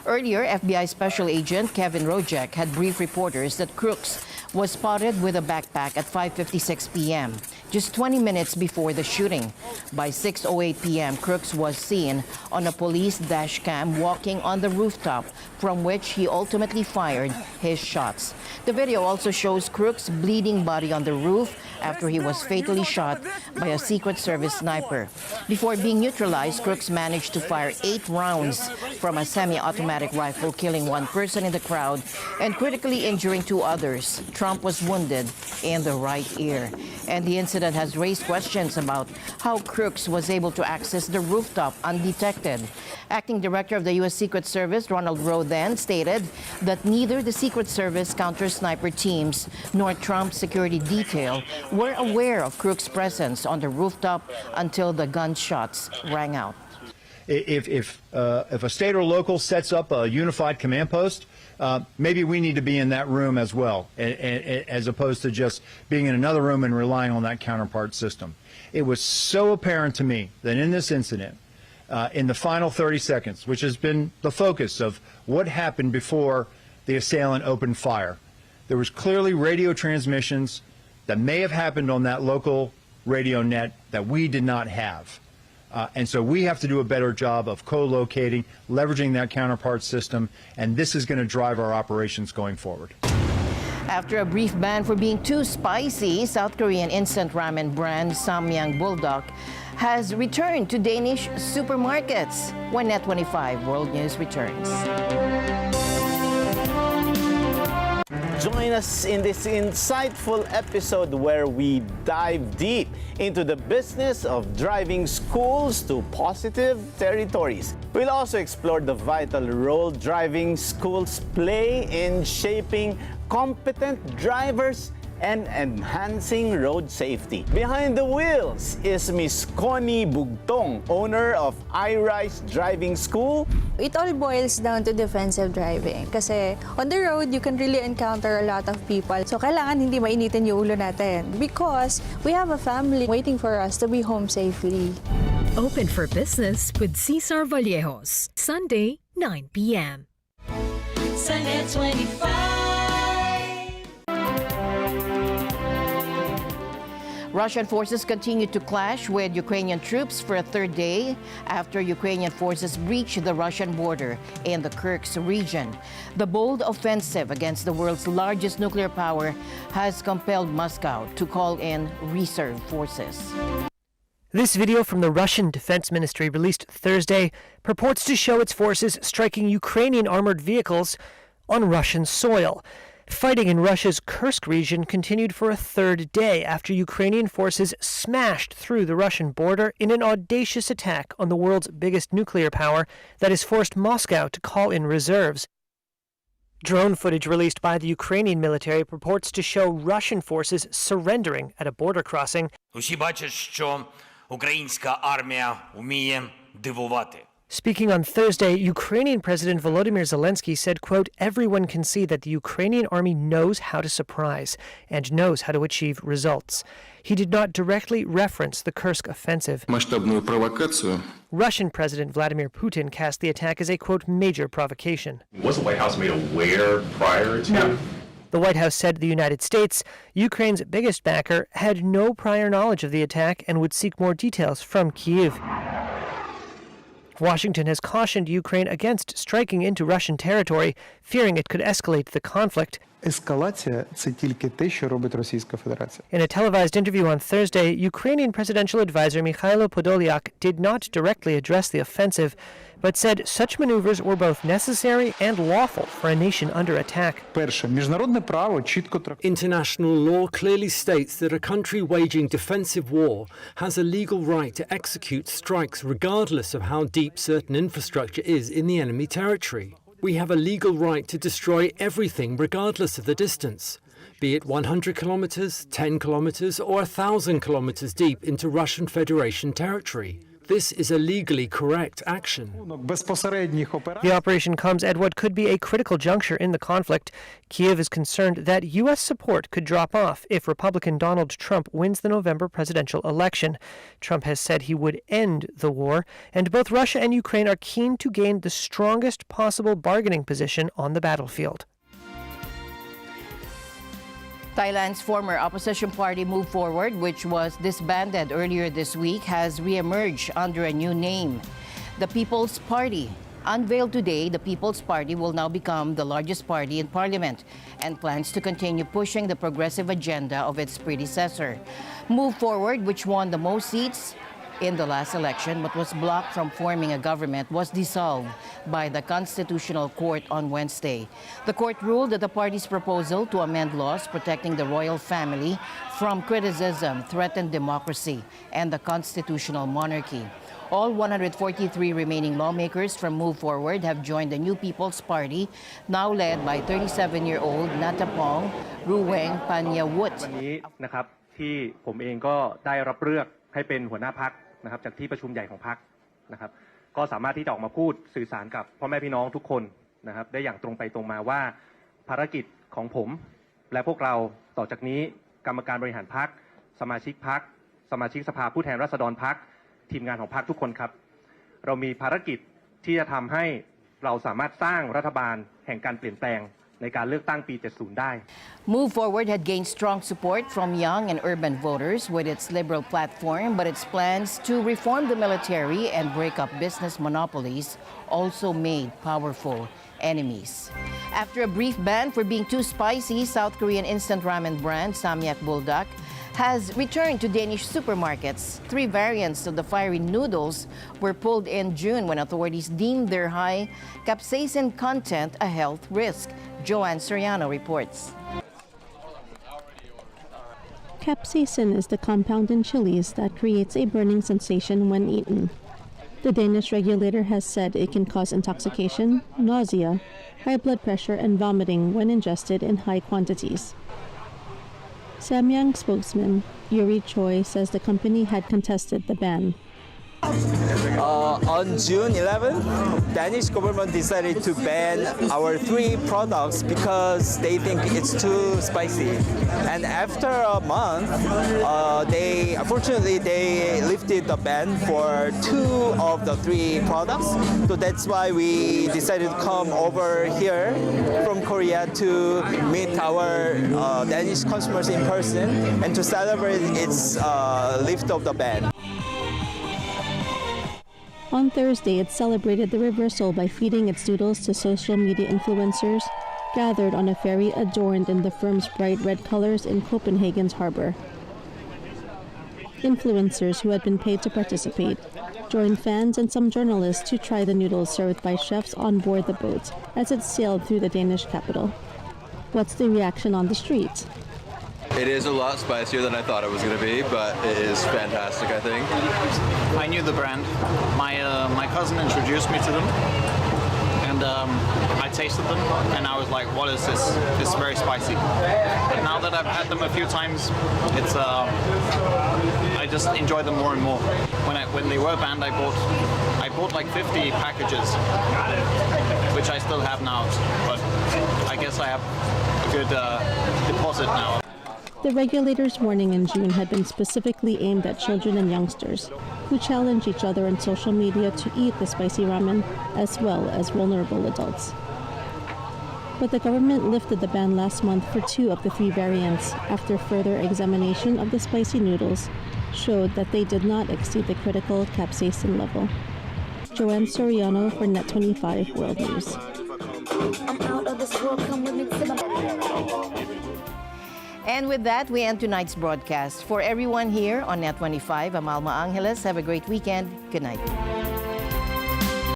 Earlier, FBI Special Agent Kevin Rojek had briefed reporters that Crooks was spotted with a backpack at 5:56 p.m., just 20 minutes before the shooting. By 6:08 p.m., Crooks was seen on a police dash cam walking on the rooftop, from which he ultimately fired his shots. The video also shows Crooks' bleeding body on the roof after he was fatally shot by a Secret Service sniper. Before being neutralized, Crooks managed to fire 8 rounds from a semi-automatic rifle, killing 1 person in the crowd and critically injuring 2 others. Trump was wounded in the right ear. And the incident has raised questions about how Crooks was able to access the rooftop undetected. Acting Director of the U.S. Secret Service, Ronald Rowe, then stated that neither the Secret Service counter-sniper teams nor Trump's security detail were aware of Crooks' presence on the rooftop until the gunshots rang out. If a state or local sets up a unified command post, maybe we need to be in that room as well, as opposed to just being in another room and relying on that counterpart system. It was so apparent to me that in this incident, in the final 30 seconds, which has been the focus of what happened before the assailant opened fire, there was clearly radio transmissions that may have happened on that local radio net that we did not have. And so we have to do a better job of co-locating, leveraging that counterpart system, and this is going to drive our operations going forward. After a brief ban for being too spicy, South Korean instant ramen brand Samyang Bulldog has returned to Danish supermarkets when Net 25 World News returns. Join us in this insightful episode where we dive deep into the business of driving schools to positive territories. We'll also explore the vital role driving schools play in shaping competent drivers and enhancing road safety. Behind the wheels is Miss Connie Bugtong, owner of iRise Driving School. It all boils down to defensive driving. Kasi on the road, you can really encounter a lot of people. So kailangan hindi mainitin yung ulo natin because we have a family waiting for us to be home safely. Open for business with Cesar Vallejos, Sunday, 9 p.m. Sunday 25. Russian forces continue to clash with Ukrainian troops for a third day after Ukrainian forces breached the Russian border in the Kursk region. The bold offensive against the world's largest nuclear power has compelled Moscow to call in reserve forces. This video from the Russian Defense Ministry released Thursday purports to show its forces striking Ukrainian armored vehicles on Russian soil. Fighting in Russia's Kursk region continued for a third day after Ukrainian forces smashed through the Russian border in an audacious attack on the world's biggest nuclear power that has forced Moscow to call in reserves. Drone footage released by the Ukrainian military purports to show Russian forces surrendering at a border crossing. Усі бачать, що українська армія вміє дивувати. Speaking on Thursday, Ukrainian President Volodymyr Zelensky said, quote, "Everyone can see that the Ukrainian army knows how to surprise and knows how to achieve results." He did not directly reference the Kursk offensive. Масштабную провокацию. Russian President Vladimir Putin cast the attack as a, quote, "major provocation." Was the White House made aware prior to? No. The White House said the United States, Ukraine's biggest backer, had no prior knowledge of the attack and would seek more details from Kyiv. Washington has cautioned Ukraine against striking into Russian territory, fearing it could escalate the conflict. Ескалація – це тільки те, що робить Російська Федерація. In a televised interview on Thursday, Ukrainian presidential advisor Mikhailo Podolyak did not directly address the offensive, but said such maneuvers were both necessary and lawful for a nation under attack. Перше, міжнародне право чітко трактує. International law clearly states that a country waging defensive war has a legal right to execute strikes regardless of how deep certain infrastructure is in the enemy territory. We have a legal right to destroy everything regardless of the distance, be it 100 kilometers, 10 kilometers, or 1,000 kilometers deep into Russian Federation territory. This is a legally correct action. The operation comes at what could be a critical juncture in the conflict. Kyiv is concerned that U.S. support could drop off if Republican Donald Trump wins the November presidential election. Trump has said he would end the war, and both Russia and Ukraine are keen to gain the strongest possible bargaining position on the battlefield. Thailand's former opposition party Move Forward, which was disbanded earlier this week, has re-emerged under a new name, the People's Party. Unveiled today, the People's Party will now become the largest party in parliament and plans to continue pushing the progressive agenda of its predecessor. Move Forward, which won the most seats in the last election but was blocked from forming a government, was dissolved by the Constitutional Court on Wednesday. The court ruled that the party's proposal to amend laws protecting the royal family from criticism threatened democracy and the constitutional monarchy. All 143 remaining lawmakers from Move Forward have joined the new People's Party, now led by 37-year-old Natapong Ruweng Panyawut. วันนี้นะครับที่ผมเองก็ได้รับเลือกให้เป็นหัวหน้าพรรคนะครับจากที่ประชุมใหญ่ของพรรคนะครับก็สามารถที่จะออกมาพูดสื่อสารกับพ่อแม่พี่น้องทุกคนนะครับได้อย่างตรงไปตรงมาว่าภารกิจของผมและพวกเราต่อจากนี้กรรมการบริหารพรรคสมาชิกพรรคสมาชิกสภาผู้แทนราษฎรพรรคทีมงานของพรรคทุกคนครับเรามีภารกิจที่จะทำให้เราสามารถสร้างรัฐบาลแห่งการเปลี่ยนแปลงในการเลือกตั้งปี 70 ได้ Move Forward had gained strong support from young and urban voters with its liberal platform, but its plans to reform the military and break up business monopolies also made powerful enemies. After a brief ban for being too spicy, South Korean instant ramen brand Samyang Buldak has returned to Danish supermarkets. 3 variants of the fiery noodles were pulled in June when authorities deemed their high capsaicin content a health risk. Joanne Soriano reports. Capsaicin is the compound in chilies that creates a burning sensation when eaten. The Danish regulator has said it can cause intoxication, nausea, high blood pressure, and vomiting when ingested in high quantities. Samyang spokesman Yuri Choi says the company had contested the ban. On June 11th, Danish government decided to ban our 3 products because they think it's too spicy. And after a month, unfortunately they lifted the ban for 2 of the 3 products. So that's why we decided to come over here from Korea to meet our Danish consumers in person and to celebrate its lift of the ban. On Thursday, it celebrated the reversal by feeding its noodles to social media influencers gathered on a ferry adorned in the firm's bright red colors in Copenhagen's harbor. Influencers who had been paid to participate joined fans and some journalists to try the noodles served by chefs on board the boat as it sailed through the Danish capital. What's the reaction on the streets? It is a lot spicier than I thought it was going to be, but it is fantastic, I think. I knew the brand. My cousin introduced me to them, and I tasted them, and I was like, what is this? It's very spicy. But now that I've had them a few times, it's I just enjoy them more and more. When they were banned, I bought like 50 packages, which I still have now, but I guess I have a good deposit now. The regulator's warning in June had been specifically aimed at children and youngsters, who challenge each other on social media to eat the spicy ramen, as well as vulnerable adults. But the government lifted the ban last month for 2 of the 3 variants after further examination of the spicy noodles showed that they did not exceed the critical capsaicin level. Joanne Soriano for Net25 World News. And with that, we end tonight's broadcast. For everyone here on Net25, I'm Alma Angeles. Have a great weekend. Good night.